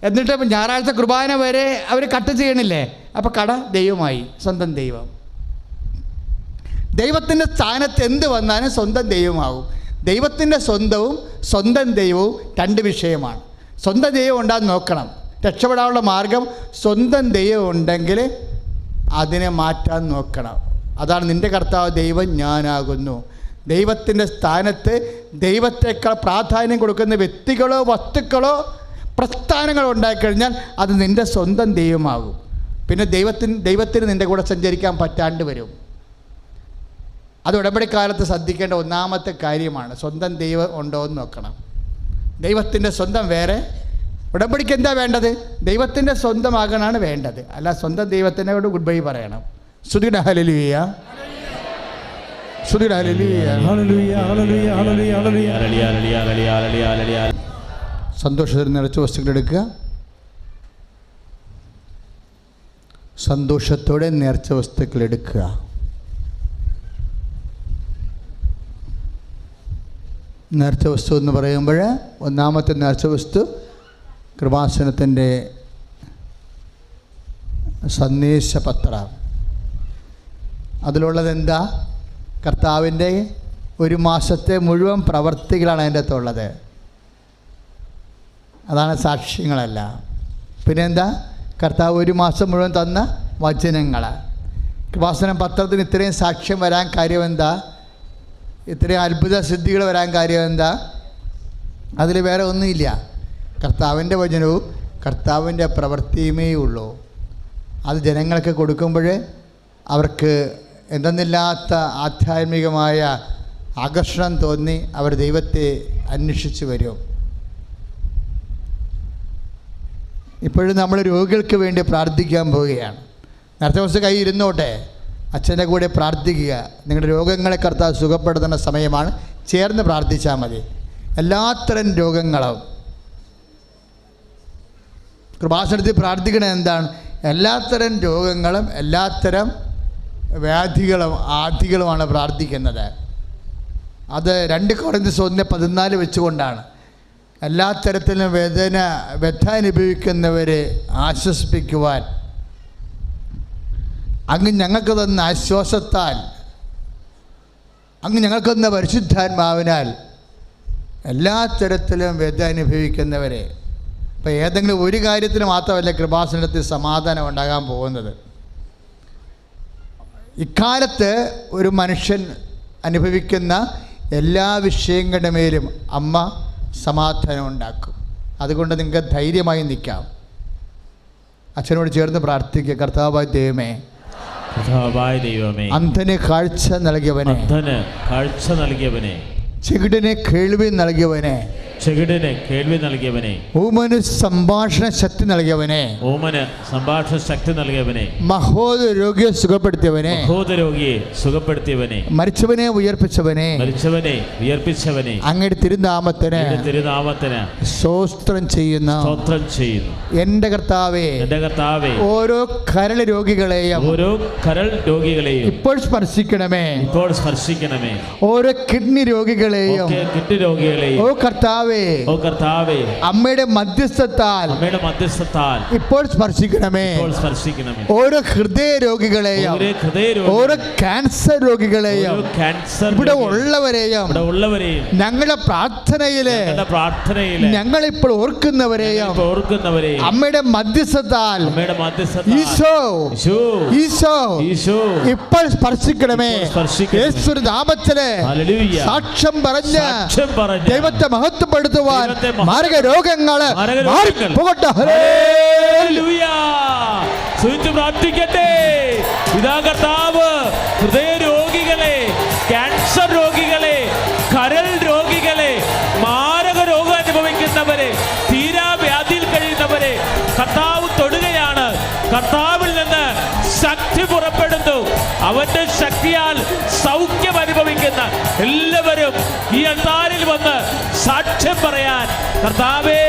എന്നിട്ട് ഞായറാഴ്ച കുർബാന വരെ അവർ കട്ട് ചെയ്യണില്ലേ, അപ്പോൾ കട ദൈവമായി, സ്വന്തം ദൈവം. ദൈവത്തിൻ്റെ സ്ഥാനത്ത് എന്ത് വന്നാലും സ്വന്തം ദൈവമാകും. ദൈവത്തിൻ്റെ സ്വന്തവും സ്വന്തം ദൈവവും 2 വിഷയമാണ്. സ്വന്തം ദൈവം ഉണ്ടാകുന്ന നോക്കണം. രക്ഷപ്പെടാനുള്ള മാർഗം സ്വന്തം ദൈവം ഉണ്ടെങ്കിൽ അതിനെ മാറ്റാൻ നോക്കണം. അതാണ് നിൻ്റെ കർത്താവ് ദൈവം ഞാനാകുന്നു. ദൈവത്തിൻ്റെ സ്ഥാനത്ത് ദൈവത്തേക്കാൾ പ്രാധാന്യം കൊടുക്കുന്ന വ്യക്തികളോ വസ്തുക്കളോ പ്രസ്ഥാനങ്ങളോ ഉണ്ടായിക്കഴിഞ്ഞാൽ അത് നിൻ്റെ സ്വന്തം ദൈവമാകും. പിന്നെ ദൈവത്തിന് നിൻ്റെ കൂടെ സഞ്ചരിക്കാൻ പറ്റാണ്ട് വരും. അത് ഉടമ്പടിക്കാലത്ത് ശ്രദ്ധിക്കേണ്ട ഒന്നാമത്തെ കാര്യമാണ്. സ്വന്തം ദൈവം ഉണ്ടോ എന്ന് നോക്കണം. ദൈവത്തിൻ്റെ സ്വന്തം വേറെ. ഉടമ്പടിക്ക് എന്താ വേണ്ടത്? ദൈവത്തിൻ്റെ സ്വന്തമാകാനാണ് വേണ്ടത്. അല്ല സ്വന്തം ദൈവത്തിനോട് ഗുഡ് ബൈ പറയണം. സ്തുതിയുടെ ഹല്ലേലൂയ, സ്തുതിയുടെ ഹല്ലേലൂയ. സന്തോഷത്തിൽ നിറച്ച വസ്തുക്കൾ എടുക്കുക. സന്തോഷത്തോടെ നേർച്ച വസ്തുക്കൾ എടുക്കുക. നേർച്ച വസ്തു എന്ന് പറയുമ്പോൾ ഒന്നാമത്തെ നേർച്ച വസ്തു കൃപാസനത്തിൻ്റെ സന്ദേശപത്രം. അതിലുള്ളത് എന്താ? കർത്താവിൻ്റെ 1 മാസത്തെ മുഴുവൻ പ്രവർത്തികളാണ് അതിൻ്റെ അകത്തുള്ളത്. അതാണ് സാക്ഷ്യങ്ങളല്ല. പിന്നെ എന്താ? കർത്താവ് 1 മാസം മുഴുവൻ തന്ന വചനങ്ങൾ. കൃപാസനം പത്രത്തിന് ഇത്രയും സാക്ഷ്യം വരാൻ കാര്യം എന്താ? ഇത്രയും അത്ഭുത സിദ്ധികൾ വരാൻ കാര്യം എന്താ? അതിൽ വേറെ ഒന്നുമില്ല. കർത്താവിൻ്റെ വചനവും കർത്താവിൻ്റെ പ്രവൃത്തിയുമേ ഉള്ളൂ. അത് ജനങ്ങൾക്ക് കൊടുക്കുമ്പോൾ അവർക്ക് എന്തെന്നില്ലാത്ത ആധ്യാത്മികമായ ആകർഷണം തോന്നി അവർ ദൈവത്തെ അന്വേഷിച്ച് വരും. ഇപ്പോഴും നമ്മൾ രോഗികൾക്ക് വേണ്ടി പ്രാർത്ഥിക്കാൻ പോവുകയാണ്. നേരത്തെ ദിവസം കൈ ഇരുന്നോട്ടെ, അച്ഛൻ്റെ കൂടെ പ്രാർത്ഥിക്കുക. നിങ്ങളുടെ രോഗങ്ങളെ കർത്താവ് സുഖപ്പെടുത്തുന്ന സമയമാണ്. ചേർന്ന് പ്രാർത്ഥിച്ചാൽ മതി. എല്ലാത്തരം രോഗങ്ങളും കൃപാസനത്തിൽ പ്രാർത്ഥിക്കണത് എന്താണ്? എല്ലാത്തരം രോഗങ്ങളും എല്ലാത്തരം വ്യാധികളും ആധികളുമാണ് പ്രാർത്ഥിക്കുന്നത്. അത് 2 കൊരിന്ത്യർ 1:14 വെച്ചുകൊണ്ടാണ്. എല്ലാ തരത്തിലും വ്യഥ അനുഭവിക്കുന്നവരെ ആശ്വസിപ്പിക്കുവാൻ അങ്ങ് ഞങ്ങൾക്ക് തന്ന ആശ്വാസത്താൽ, അങ്ങ് ഞങ്ങൾക്ക് തന്ന പരിശുദ്ധാത്മാവിനാൽ എല്ലാ തരത്തിലും വ്യഥ അനുഭവിക്കുന്നവരെ. ഇപ്പോൾ ഏതെങ്കിലും ഒരു കാര്യത്തിന് മാത്രമല്ല കൃപാസനത്തിൽ സമാധാനം ഉണ്ടാകാൻ പോകുന്നത്. ഇക്കാലത്ത് ഒരു മനുഷ്യൻ അനുഭവിക്കുന്ന എല്ലാ വിഷയങ്ങളുടെ മേലും അമ്മ സമാധാനം ഉണ്ടാക്കും. അതുകൊണ്ട് നിങ്ങൾക്ക് ധൈര്യമായി നിൽക്കാം. അച്ഛനോട് ചേർന്ന് പ്രാർത്ഥിക്കുക. കർത്താവായ ദൈവമേ, അന്ധന് കാഴ്ച നൽകിയവനെ, ചെകിടനെ കേൾവി നൽകിയവനെ, ഊമന് സംഭാഷണ ശക്തി നൽകിയവനെ, മഹോദര രോഗിയെ സുഖപ്പെടുത്തിയവനെ, മരിച്ചവനെ ഉയർപ്പിച്ചവനെ, അങ്ങയുടെ തിരുനാമത്തിന് സ്തോത്രം ചെയ്യുന്നു. എന്റെ കർത്താവേ, ഓരോ കരൾ രോഗികളെയും ഇപ്പോൾ സ്പർശിക്കണമേ. ഓരോ കിഡ്നി രോഗികളെയും ഓ കർത്താവേ, അമ്മയുടെ മധ്യസ്ഥത്താൽ ഇപ്പോൾ സ്പർശിക്കണമേ. ഓരോ ഹൃദയ രോഗികളെയും ഓരോ ക്യാൻസർ രോഗികളെയും ഇവിടെ ഉള്ളവരെയും ഞങ്ങളുടെ പ്രാർത്ഥനയില് ഞങ്ങളിപ്പോൾ ഓർക്കുന്നവരെയും അമ്മയുടെ മധ്യസ്ഥത്താൽ ഈശോ ഇപ്പോൾ സ്പർശിക്കണമേ. യേശുവിന്റെ നാമത്തില് സാക്ഷ്യം പറഞ്ഞ് ദൈവത്തെ മഹത്വപ്പെടുത്തുവാൻ മാരക രോഗങ്ങള് മാറിപ്പോകട്ടെ. പ്രാർത്ഥിക്കട്ടെ. ഇതാ കർത്താവ് ഹൃദയ രോഗികളെ, ക്യാൻസർ രോഗികളെ, കരൾ രോഗികളെ, മാരക രോഗം അനുഭവിക്കുന്നവരെ, തീരാവ്യാധിയിൽ കഴിയുന്നവരെ കർത്താവ് തൊടുകയാണ്. കർത്താവിൽ നിന്ന് ശക്തി പുറപ്പെടുന്നു. അവന്റെ ശക്തിയാൽ സൗഖ്യം അനുഭവിക്കുന്ന എല്ലാവരും ഈ അൾത്താരിൽ വന്ന് സാക്ഷ്യം പറയാൻ കർത്താവേ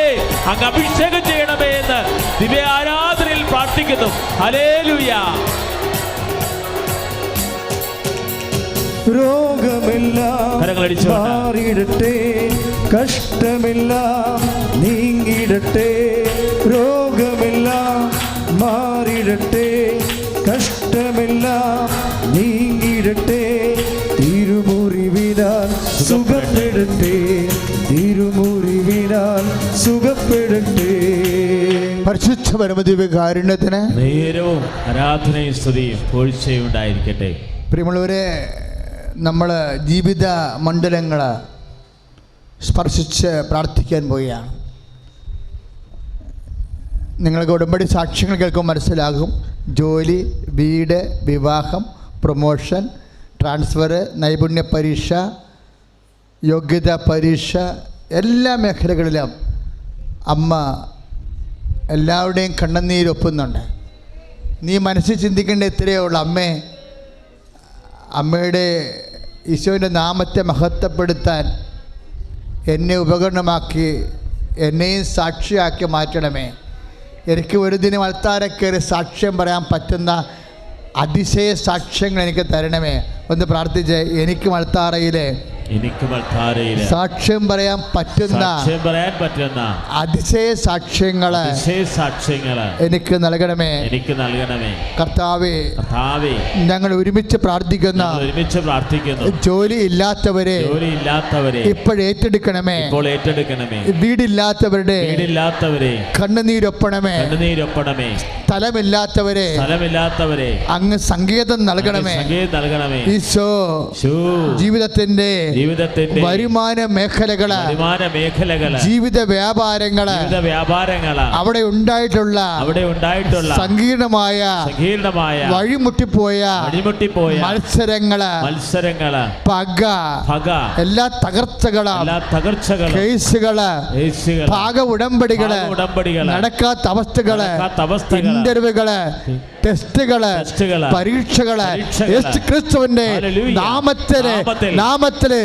അങ്ങ് അഭിഷേകം ചെയ്യണമേ എന്ന് ദിവ്യ ആരാധനയിൽ പ്രാർത്ഥിക്കുന്നു. ഹല്ലേലൂയ. രോഗമെല്ലാം മാറിയിടട്ടെ, കഷ്ടമെല്ലാം നീങ്ങിടട്ടെ. രോഗമെല്ലാം മാറിയിടട്ടെ, കഷ്ടമെല്ലാം നീങ്ങിടട്ടെ. തിരുമുറിവിനാൽ സുഖപ്പെടട്ടെ, തിരുമുറിവിനാൽ സുഖപ്പെടട്ടെ. പരിശുദ്ധ പരമദിവ്യകാരുണ്യത്തിന് നേരവും ആരാധനയും സ്തുതിയും പുകഴ്ചയും ഉണ്ടായിരിക്കട്ടെ. പ്രിയമുള്ളവരെ, നമ്മൾ ജീവിത മണ്ഡലങ്ങൾ സ്പർശിച്ച് പ്രാർത്ഥിക്കാൻ പോവുകയാണ്. നിങ്ങൾക്ക് ഉടമ്പടി സാക്ഷ്യങ്ങൾ കേൾക്കുമ്പോൾ മനസ്സിലാകും. ജോലി, വീട്, വിവാഹം, പ്രൊമോഷൻ, ട്രാൻസ്ഫർ, നൈപുണ്യ പരീക്ഷ, യോഗ്യതാ പരീക്ഷ, എല്ലാ മേഖലകളിലും അമ്മ എല്ലാവരുടെയും കണ്ണുനീരൊപ്പുന്നുണ്ട്. നീ മനസ്സിൽ ചിന്തിക്കേണ്ട ഇത്രയേ ഉള്ളൂ. അമ്മയുടെ ഈശോയുടെ നാമത്തെ മഹത്വപ്പെടുത്താൻ എന്നെ ഉപകരണമാക്കി എന്നെയും സാക്ഷിയാക്കി മാറ്റണമേ. എനിക്ക് ഒരു ദിനം അൾത്താരെ കയറി സാക്ഷ്യം പറയാൻ പറ്റുന്ന അതിശയ സാക്ഷ്യങ്ങൾ എനിക്ക് തരണമേ. ഒന്ന് പ്രാർത്ഥിച്ച്. എനിക്കും അൾത്താരയിലെ സാക്ഷ്യം പറയാൻ പറ്റുന്ന അതിശയ സാക്ഷ്യങ്ങള് എനിക്ക് നൽകണമേ. കർത്താവേ, ഞങ്ങൾ ഒരുമിച്ച് പ്രാർത്ഥിക്കുന്ന ജോലി ഇല്ലാത്തവരെ ഇപ്പോഴേറ്റെടുക്കണമേ. വീടില്ലാത്തവരുടെ കണ്ണുനീരൊപ്പണമേ. സ്ഥലമില്ലാത്തവരെ അങ്ങ് സങ്കേതം നൽകണമേ. ഈശോ ജീവിതത്തിന്റെ വരുമാന മേഖലകള്, ജീവിത വ്യാപാരങ്ങള്, അവിടെ ഉണ്ടായിട്ടുള്ള സങ്കീർണമായ വഴിമുട്ടിപ്പോയ മത്സരങ്ങള്, പക, എല്ലാ തകർച്ചകളും, കേസുകള്, ഭാഗ ഉടമ്പടികള്, നടക്കാത്ത അവസ്ഥകള്, ഇന്റർവ്യൂകള്, ടെസ്റ്റുകള്, പരീക്ഷകള് യേശുക്രിസ്തുവിന്റെ നാമത്തില്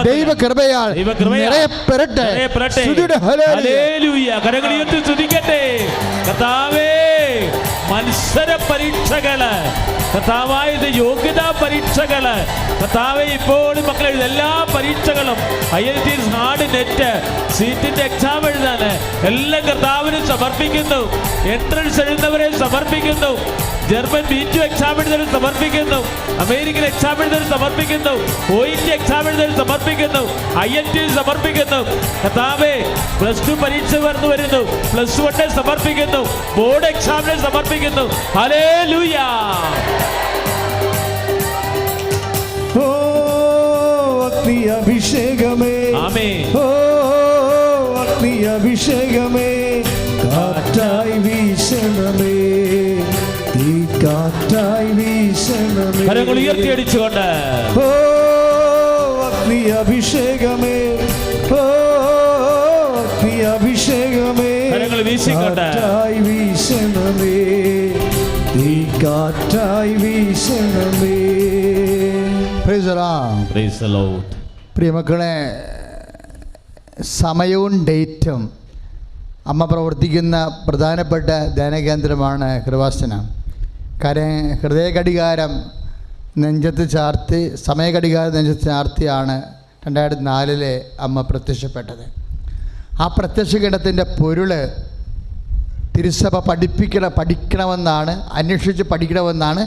ദൈവകൃപയാൽ നിറയപ്പെടട്ടെ. ഹല്ലേലൂയ. കരങ്ങൾ ഉയർത്തി സ്തുതിക്കട്ടെ. കർത്താവേ, മത്സര പരീക്ഷകള്, കർത്താവായ യോഗ്യതാ പരീക്ഷകള്, കർത്താവെ ഇപ്പോൾ മക്കളെ എല്ലാ പരീക്ഷകളും IELTS ഹാർഡ് നെറ്റ് സീറ്റിന്റെ എക്സാം എഴുതാന് എല്ലാം കർത്താവിന് സമർപ്പിക്കുന്നു. എൻട്രൻസ് എഴുതുന്നവരെ സമർപ്പിക്കുന്നു. ജർമ്മൻ B2 എക്സാം എഴുതാൻ സമർപ്പിക്കുന്നു. അമേരിക്കൻ എക്സാം എഴുതാൻ സമർപ്പിക്കുന്നു. OET എക്സാം എഴുതാൻ സമർപ്പിക്കുന്നു. IELTS സമർപ്പിക്കുന്നു. കർത്താവേ, +2 പരീക്ഷ വരുന്നു. +1 സമർപ്പിക്കുന്നു. ബോർഡ് എക്സാമിനെ സമർപ്പിക്കുന്നു. ഹല്ലേലൂയ. ഓ അഗ്നി അഭിഷേകമേ, ആമേൻ. ഓ അഗ്നി അഭിഷേകമേ, കാറ്റായി വീശണമേ, ഈ കാറ്റായി വീശണമേ. കരങ്ങൾ ഉയർത്തിയടിച്ചുകൊണ്ട് ഓ അഗ്നി അഭിഷേകമേ, ഓ അഗ്നി അഭിഷേകമേ, കരങ്ങൾ വീശിക്കൊണ്ട് കാറ്റായി വീശണമേ, ഈ കാറ്റായി വീശണമേ. Praise the Lord. Praise the Lord. പ്രിയമക്കളെ, സമയവും ഡേറ്റും അമ്മ പ്രവർത്തിക്കുന്ന പ്രധാനപ്പെട്ട ധ്യാനകേന്ദ്രമാണ് കൃപാസനം. ഹൃദയഘടികാരം നെഞ്ചത്ത് ചാർത്തി, സമയഘടികാരം നെഞ്ചത്ത് ചാർത്തിയാണ് 2004 അമ്മ പ്രത്യക്ഷപ്പെട്ടത്. ആ പ്രത്യക്ഷഘടത്തിൻ്റെ പൊരുള് തിരുസഭ പഠിക്കണമെന്നാണ്, അന്വേഷിച്ച് പഠിക്കണമെന്നാണ്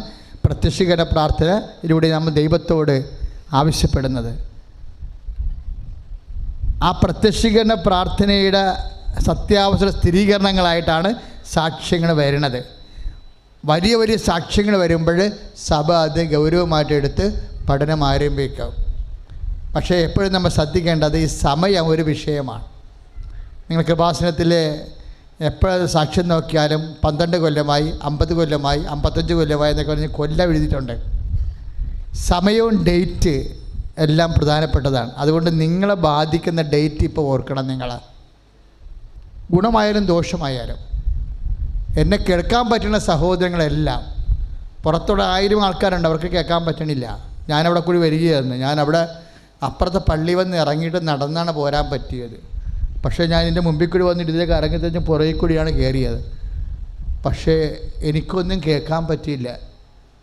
പ്രത്യക്ഷീകരണ പ്രാർത്ഥനയിലൂടെ നമ്മൾ ദൈവത്തോട് ആവശ്യപ്പെടുന്നത്. ആ പ്രത്യക്ഷീകരണ പ്രാർത്ഥനയുടെ സത്യാവസ്ഥ സ്ഥിരീകരണങ്ങളായിട്ടാണ് സാക്ഷ്യങ്ങൾ വരുന്നത്. വലിയ വലിയ സാക്ഷ്യങ്ങൾ വരുമ്പോൾ സഭ അത് ഗൗരവമായിട്ട് എടുത്ത് പഠനം ആരംഭിക്കും. പക്ഷേ എപ്പോഴും നമ്മൾ ശ്രദ്ധിക്കേണ്ടത് ഈ സമയം ഒരു വിഷയമാണ്. നിങ്ങൾ കൃപാസനത്തിൽ എപ്പോഴത് സാക്ഷ്യം നോക്കിയാലും 12 കൊല്ലമായി, 50 കൊല്ലമായി, 55 കൊല്ലമായി എന്നൊക്കെ പറഞ്ഞ് കൊല്ലം എഴുതിയിട്ടുണ്ട്. സമയവും ഡേറ്റ് എല്ലാം പ്രധാനപ്പെട്ടതാണ്. അതുകൊണ്ട് നിങ്ങളെ ബാധിക്കുന്ന ഡേറ്റ് ഇപ്പോൾ ഓർക്കണം. നിങ്ങൾ ഗുണമായാലും ദോഷമായാലും എന്നെ കേൾക്കാൻ പറ്റുന്ന സഹോദരങ്ങളെല്ലാം, പുറത്തോടെ 1000 ആൾക്കാരുണ്ട്, അവർക്ക് കേൾക്കാൻ പറ്റണില്ല. ഞാനവിടെ കൂടി വരികയായിരുന്നു. ഞാനവിടെ അപ്പുറത്തെ പള്ളി വന്ന് ഇറങ്ങിയിട്ട് നടന്നാണ് പോരാൻ പറ്റിയത്. പക്ഷേ ഞാൻ എൻ്റെ മുമ്പിൽ കൂടി വന്നിട്ട് ഇതിലേക്ക് ഇറങ്ങി തന്നെ പുറകിൽ കൂടിയാണ് കയറിയത്. പക്ഷേ എനിക്കൊന്നും കേൾക്കാൻ പറ്റിയില്ല.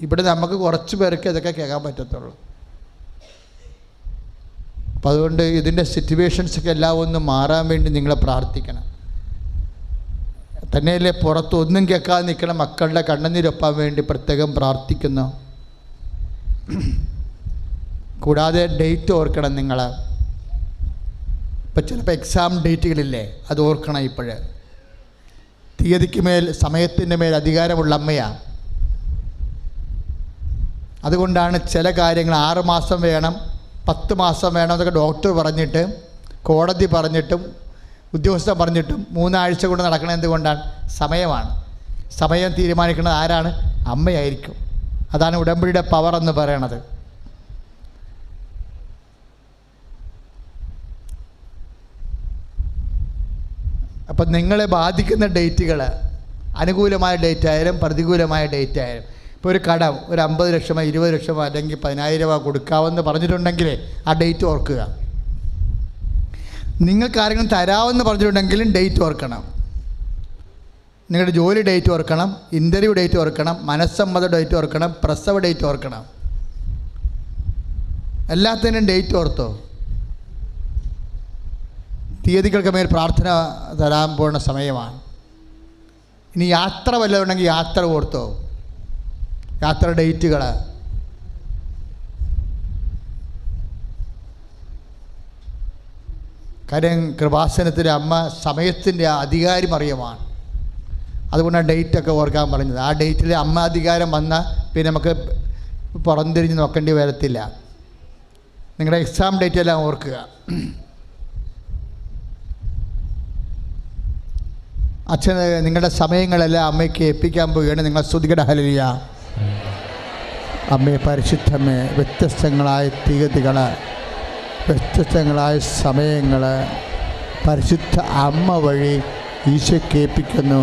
ഇവിടെ നമുക്ക് കുറച്ച് പേർക്ക് ഇതൊക്കെ കേൾക്കാൻ പറ്റത്തുള്ളൂ. അപ്പം അതുകൊണ്ട് ഇതിൻ്റെ സിറ്റുവേഷൻസൊക്കെ എല്ലാം ഒന്ന് മാറാൻ വേണ്ടി നിങ്ങൾ പ്രാർത്ഥിക്കണം. തന്നെയല്ലേ പുറത്തൊന്നും കേൾക്കാതെ നിൽക്കണം മക്കളുടെ കണ്ണുനീരൊപ്പാൻ വേണ്ടി പ്രത്യേകം പ്രാർത്ഥിക്കുന്നു. കൂടാതെ ഡേറ്റ് ഓർക്കണം നിങ്ങൾ. ഇപ്പം ചിലപ്പോൾ എക്സാം ഡേറ്റുകളില്ലേ, അത് ഓർക്കണം. ഇപ്പോഴ് തീയതിക്ക് മേൽ, സമയത്തിൻ്റെ മേൽ അധികാരമുള്ള അമ്മയാണ്. അതുകൊണ്ടാണ് ചില കാര്യങ്ങൾ 6 മാസം വേണം, 10 മാസം വേണം എന്നൊക്കെ ഡോക്ടർ പറഞ്ഞിട്ട്, കോടതി പറഞ്ഞിട്ടും, ഉദ്യോഗസ്ഥൻ പറഞ്ഞിട്ടും 3 ആഴ്ച കൊണ്ട് നടക്കണം. എന്തുകൊണ്ടാണ്? സമയമാണ്. സമയം തീരുമാനിക്കുന്നത് ആരാണ്? അമ്മയായിരിക്കും. അതാണ് ഉടമ്പടിയുടെ പവർ എന്ന് പറയണത്. അപ്പം നിങ്ങളെ ബാധിക്കുന്ന ഡേറ്റുകൾ, അനുകൂലമായ ഡേറ്റ് ആയാലും പ്രതികൂലമായ ഡേറ്റ് ആയാലും, ഇപ്പോൾ ഒരു കടം ഒരു 50 ലക്ഷമോ 20 ലക്ഷമോ അല്ലെങ്കിൽ 10,000 രൂപ കൊടുക്കാമെന്ന് പറഞ്ഞിട്ടുണ്ടെങ്കിൽ ആ ഡേറ്റ് ഓർക്കുക. നിങ്ങൾക്ക് ആരെങ്കിലും തരാമെന്ന് പറഞ്ഞിട്ടുണ്ടെങ്കിലും ഡേറ്റ് ഓർക്കണം. നിങ്ങളുടെ ജോലി ഡേറ്റ് ഓർക്കണം, ഇൻ്റർവ്യൂ ഡേറ്റ് ഓർക്കണം, മനസ്സമ്മത ഡേറ്റ് ഓർക്കണം, പ്രസവ ഡേറ്റ് ഓർക്കണം. എല്ലാത്തിനും ഡേറ്റ് ഓർത്തോ. തീയതികൾക്ക് മേൽ പ്രാർത്ഥന തരാൻ പോകുന്ന സമയമാണ്. ഇനി യാത്ര വല്ലതുണ്ടെങ്കിൽ യാത്ര ഓർത്തോ, യാത്ര ഡേറ്റുകൾ. കാര്യം കൃപാസനത്തിൻ്റെ അമ്മ സമയത്തിൻ്റെ അധികാരി മറിയമാണ്. അതുകൊണ്ടാണ് ഡേറ്റൊക്കെ ഓർക്കാൻ പറഞ്ഞത്. ആ ഡേറ്റിൽ അമ്മ അധികാരം വന്നാൽ പിന്നെ നമുക്ക് പുറംതിരിഞ്ഞ് നോക്കേണ്ടി വരത്തില്ല. നിങ്ങളുടെ എക്സാം ഡേറ്റ് എല്ലാം ഓർക്കുക. അച്ഛന് നിങ്ങളുടെ സമയങ്ങളെല്ലാം അമ്മയ്ക്ക് ഏൽപ്പിക്കാൻ പോവുകയാണ്. നിങ്ങൾ സ്തുതിക്കട്ടെ. ഹല്ലേലൂയ. അമ്മയെ പരിശുദ്ധമേ, വ്യത്യസ്തങ്ങളായ തീയതികൾ, വ്യത്യസ്തങ്ങളായ സമയങ്ങൾ പരിശുദ്ധ അമ്മ വഴി ഈശോയ്ക്ക് ഏൽപ്പിക്കുന്നു.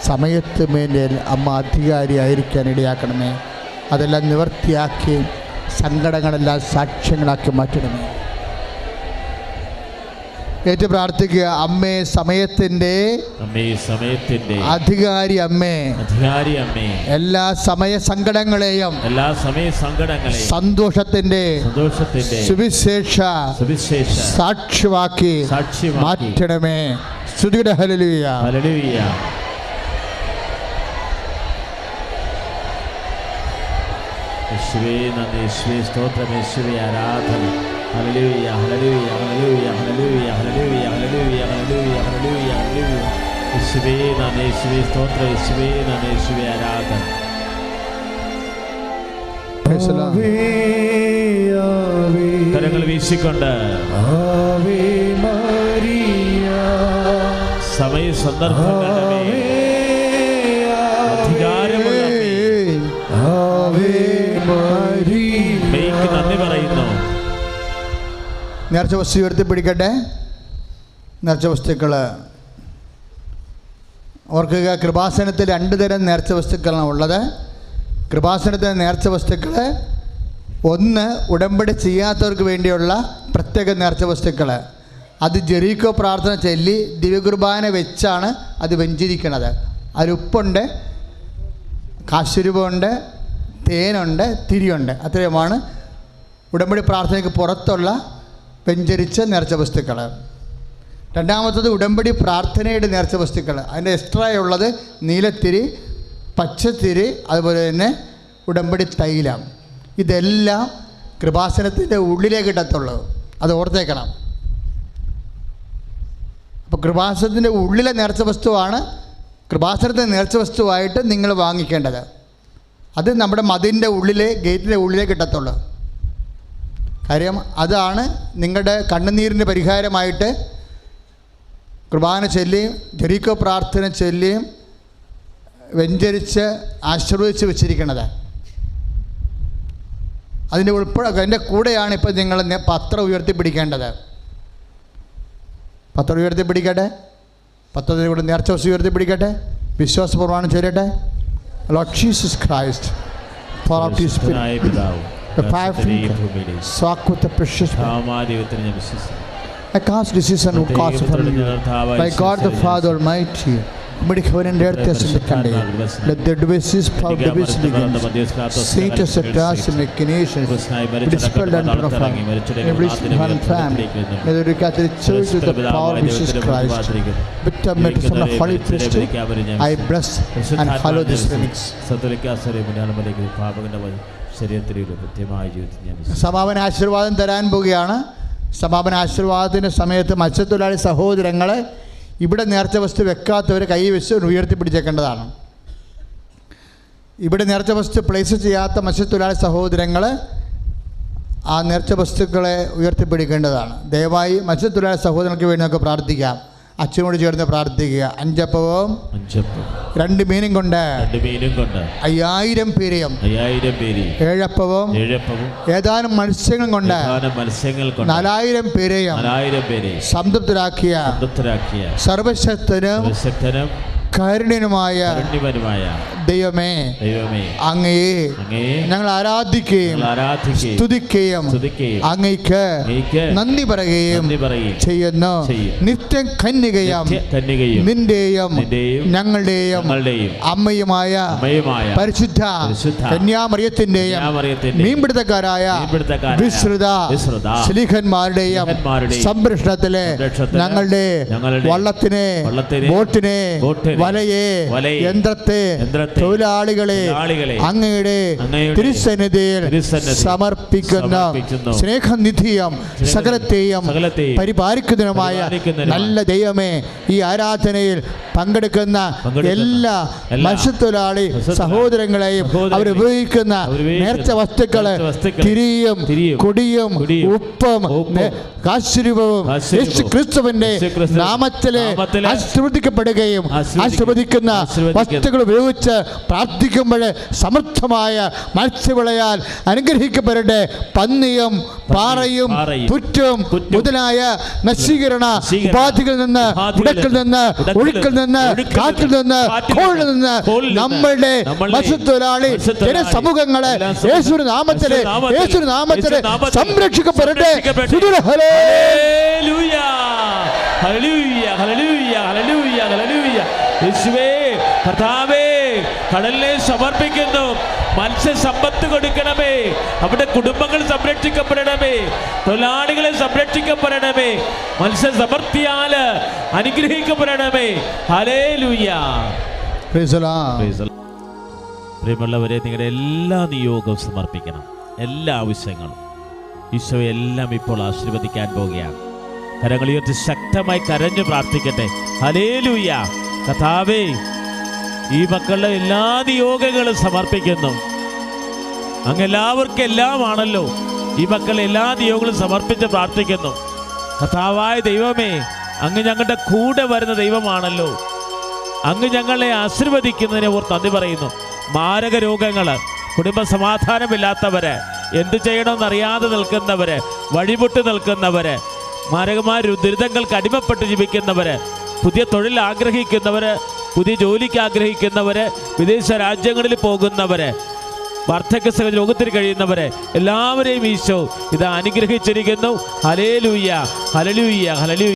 സമയത്ത് മേൽ അമ്മ അധികാരിയായിരിക്കാൻ ഇടയാക്കണമേ. അതെല്ലാം നിവൃത്തിയാക്കി സങ്കടങ്ങളെല്ലാം സാക്ഷ്യങ്ങളാക്കി മാറ്റണമേ. ഏറ്റു പ്രാർത്ഥിക്കുക. അമ്മേ, സമയത്തിൻ്റെ അധികാരി അമ്മേ, എല്ലാ സമയ സങ്കടങ്ങളെയും സന്തോഷത്തിന്റെ സുവിശേഷ സാക്ഷ്യമാക്കി മാറ്റണമേ. സ്തുതിയുടെ ഹല്ലേലൂയ. യേശുവേ നന്ദി, യേശുവേ സ്തോത്രം, യേശുവേ ആരാധന. ഹല്ലേലൂയ, ഹല്ലേലൂയ, ഹല്ലേലൂയ, ഹല്ലേലൂയ, ഹല്ലേലൂയ, ഹല്ലേലൂയ, ഹല്ലേലൂയ, ഹല്ലേലൂയ, ഹല്ലേലൂയ. യേശുവേ നന്ദി, യേശുവേ സ്തോത്രം, യേശുവേ നന്ദി, യേശുവേ ആരാധന. കരങ്ങൾ വീശിക്കൊണ്ട് ആവേ മരിയ, സമയ സന്ദർഭങ്ങളുടെ അധികാരമുള്ള നന്ദി പറയുന്നു. നേർച്ച വസ്തു ഉയർത്തിപ്പിടിക്കട്ടെ. നേർച്ച വസ്തുക്കൾ ഓർക്കുക, കൃപാസനത്തിൽ 2 തരം നേർച്ച വസ്തുക്കളാണ് ഉള്ളത്. കൃപാസനത്തിലെ നേർച്ച വസ്തുക്കൾ, ഒന്ന് ഉടമ്പടി ചെയ്യാത്തവർക്ക് വേണ്ടിയുള്ള പ്രത്യേക നേർച്ച വസ്തുക്കൾ. അത് ജെറീക്കോ പ്രാർത്ഥന ചൊല്ലി ദിവ്യകുർബാന വെച്ചാണ് അത് വെഞ്ചരിക്കണത്. അതിലുപ്പുണ്ട്, കാശുരൂപമുണ്ട്, തേനുണ്ട്, തിരിയുണ്ട്. അത്രയുമാണ് ഉടമ്പടി പ്രാർത്ഥനയ്ക്ക് പുറത്തുള്ള വെഞ്ചരിച്ച നേർച്ച വസ്തുക്കൾ. രണ്ടാമത്തത് ഉടമ്പടി പ്രാർത്ഥനയുടെ നേർച്ച വസ്തുക്കൾ. അതിൻ്റെ എക്സ്ട്രാ ഉള്ളത് നീലത്തിരി, പച്ചത്തിരി, അതുപോലെ തന്നെ ഉടമ്പടി തൈലം. ഇതെല്ലാം കൃപാസനത്തിൻ്റെ ഉള്ളിലേ കിട്ടത്തുള്ളൂ. അത് ഓർത്തേക്കണം. അപ്പോൾ കൃപാസനത്തിൻ്റെ ഉള്ളിലെ നേർച്ച വസ്തുവാണ് കൃപാസനത്തിൻ്റെ നേർച്ച വസ്തുവായിട്ട് നിങ്ങൾ വാങ്ങിക്കേണ്ടത്. അത് നമ്മുടെ മതിലിൻ്റെ ഉള്ളിലെ ഗേറ്റിൻ്റെ ഉള്ളിലേ കിട്ടത്തുള്ളൂ. കാര്യം അതാണ് നിങ്ങളുടെ കണ്ണുനീരിൻ്റെ പരിഹാരമായിട്ട് കുർബാന ചൊല്ലിയും ജെറീക്കോ പ്രാർത്ഥന ചൊല്ലിയും വെഞ്ചരിച്ച് ആശീർവദിച്ച് വെച്ചിരിക്കുന്നത്. അതിൻ്റെ കൂടെയാണ് ഇപ്പോൾ നിങ്ങൾ പത്രം ഉയർത്തിപ്പിടിക്കേണ്ടത്. പത്രം ഉയർത്തിപ്പിടിക്കട്ടെ. പത്രത്തിൻ്റെ കൂടെ നേർച്ച വസ്തു ഉയർത്തിപ്പിടിക്കട്ടെ. വിശ്വാസപൂർവ്വമാണ് ചൊല്ലട്ടെ. Lord Jesus Christ, pour out His Spirit, the fire soak with the precious blood. I cast decision who cast from you, by God the Father Almighty, Made heaven and earth as in the Sunday. Let the devices of the which begins. Saints of trust and machinations be dispelled and profaned. Every one family. May the Catholic Church with the power of Jesus Christ. With the medicine of Holy Priesthood, I bless and follow this remix. സമാപന ആശീർവാദം തരാൻ പോവുകയാണ്. സമാപന ആശീർവാദത്തിൻ്റെ സമയത്ത് മത്സ്യത്തൊഴിലാളി സഹോദരങ്ങളെ ഇവിടെ നേർച്ച വസ്തു വെക്കാത്തവർ കൈ വെച്ച് ഉയർത്തിപ്പിടിച്ചേക്കേണ്ടതാണ്. ഇവിടെ നേർച്ച വസ്തു പ്ലേസ് ചെയ്യാത്ത മത്സ്യത്തൊഴിലാളി സഹോദരങ്ങൾ ആ നേർച്ച വസ്തുക്കളെ ഉയർത്തിപ്പിടിക്കേണ്ടതാണ്. ദയവായി മത്സ്യത്തൊഴിലാളി സഹോദരങ്ങൾക്ക് വേണ്ടി നമുക്ക് പ്രാർത്ഥിക്കാം. അച്ഛനോട് ചേർന്ന് പ്രാർത്ഥിക്കുക. 5 അപ്പവും 2 മീനും കൊണ്ട് 5000 പേരെയും 7 അപ്പവും ഏതാനും മത്സ്യങ്ങൾ കൊണ്ട് 4000 പേരെയും സംതൃപ്തരാക്കിയ സർവശക്തനും കാരുണ്യനുമായ ദൈവമേ, അങ്ങയെ ഞങ്ങൾ ആരാധിക്കുകയും സ്തുതിക്കുകയും അങ്ങയ്ക്ക് നന്ദി പറയുകയും ചെയ്യുന്നു. നിത്യം കന്യകയും നിന്റെയും ഞങ്ങളുടെയും അമ്മയുമായ പരിശുദ്ധ കന്യാമറിയത്തിന്റെയും മീൻപിടുത്തക്കാരായ വിശ്രുത ശ്ലീഹന്മാരുടെയും സംരക്ഷണത്തിലെ ഞങ്ങളുടെ വള്ളത്തിനെ, ബോട്ടിനെ, വലയെ, യന്ത്രത്തെ, തൊഴിലാളികളെ അങ്ങയുടെ തിരുസന്നിധിയിൽ സമർപ്പിക്കുന്ന സ്നേഹനിധിയും സകലത്തെയും പരിപാലിക്കുന്നതിനുമായ നല്ല ദൈവമേ, ഈ ആരാധനയിൽ പങ്കെടുക്കുന്ന എല്ലാ മത്സ്യത്തൊഴിലാളി സഹോദരങ്ങളെയും അവരുപയോഗിക്കുന്ന നേർച്ച വസ്തുക്കള് തിരിയും കൊടിയും ഉപ്പും കാശുരൂപവും യേശു ക്രിസ്തുവിന്റെ നാമത്തിലെ ആശീർവദിക്കപ്പെടുകയും ആശീർവദിക്കുന്ന വസ്തുക്കൾ ഉപയോഗിച്ച് പ്രാർത്ഥിക്കുമ്പോൾ സമർത്ഥമായ മത്സ്യവിളയാൽ അനുഗ്രഹിക്കപ്പെടട്ടെ. പന്നിയും പാറയും പുറ്റും മുതലായ നശീകരണ ഉപാധികളിൽ നിന്ന്, മുടക്കിൽ നിന്ന്, ഒഴുക്കിൽ നിന്ന് നിന്ന്, കാറ്റിൽ നിന്ന്, കോളിൽ നിന്ന് നമ്മളുടെ മത്സ്യത്തൊഴിലാളി ജനസമൂഹങ്ങളെ യേശുവിന്റെ നാമത്തില് സംരക്ഷിക്കപ്പെടട്ടെ. യേശുവേ കർത്താവേ, കടലിനെ സമർപ്പിക്കുന്നു. മത്സ്യസമ്പത്ത് കൊടുക്കണമേ. അവിടെ കുടുംബങ്ങൾ സംരക്ഷിക്കപ്പെടണമേ. തൊഴിലാളികളെ സംരക്ഷിക്കപ്പെടണമേ. മത്സ്യസമൃദ്ധിയാൽ അനുഗ്രഹിക്കപ്പെടണമേ. ഹല്ലേലൂയ. പ്രിയമുള്ളവരെ, നിങ്ങളുടെ എല്ലാ നിയോഗവും സമർപ്പിക്കണം. എല്ലാ ആവശ്യങ്ങളും ഈശോ എല്ലാം ഇപ്പോൾ ആശീർവദിക്കാൻ പോവുകയാണ്. കരങ്ങൾ ഉയർത്തി ശക്തമായി കരഞ്ഞു പ്രാർത്ഥിക്കട്ടെ. ഹല്ലേലൂയ. കർത്താവേ, ഈ മക്കളുടെ എല്ലാ നിയോഗങ്ങളും സമർപ്പിക്കുന്നു. അങ്ങ് എല്ലാവർക്കും എല്ലാമാണല്ലോ. ഈ മക്കളെ എല്ലാ നിയോഗങ്ങളും സമർപ്പിച്ച് പ്രാർത്ഥിക്കുന്നു. കർത്താവായ ദൈവമേ, അങ്ങ് ഞങ്ങളുടെ കൂടെ വരുന്ന ദൈവമാണല്ലോ. അങ്ങ് ഞങ്ങളെ ആശീർവദിക്കുന്നതിനെ ഓർത്ത് നന്ദി പറയുന്നു. മാരക രോഗങ്ങൾ, കുടുംബ സമാധാനമില്ലാത്തവര്, എന്ത് ചെയ്യണമെന്നറിയാതെ നിൽക്കുന്നവര്, വഴിമുട്ട് നിൽക്കുന്നവര്, മാരകമായ ദുരിതങ്ങൾക്ക് അടിമപ്പെട്ട് ജീവിക്കുന്നവര്, പുതിയ തൊഴിൽ ആഗ്രഹിക്കുന്നവര്, പുതിയ ജോലിക്ക് ആഗ്രഹിക്കുന്നവര്, വിദേശ രാജ്യങ്ങളിൽ പോകുന്നവര്, വാർദ്ധക്യ രോഗത്തിൽ കഴിയുന്നവരെ എല്ലാവരെയും ഈശോ ഇത് അനുഗ്രഹിച്ചിരിക്കുന്നു. ഹല്ലേലൂയ, ഹല്ലേലൂയ, ഹല്ലേലൂയ.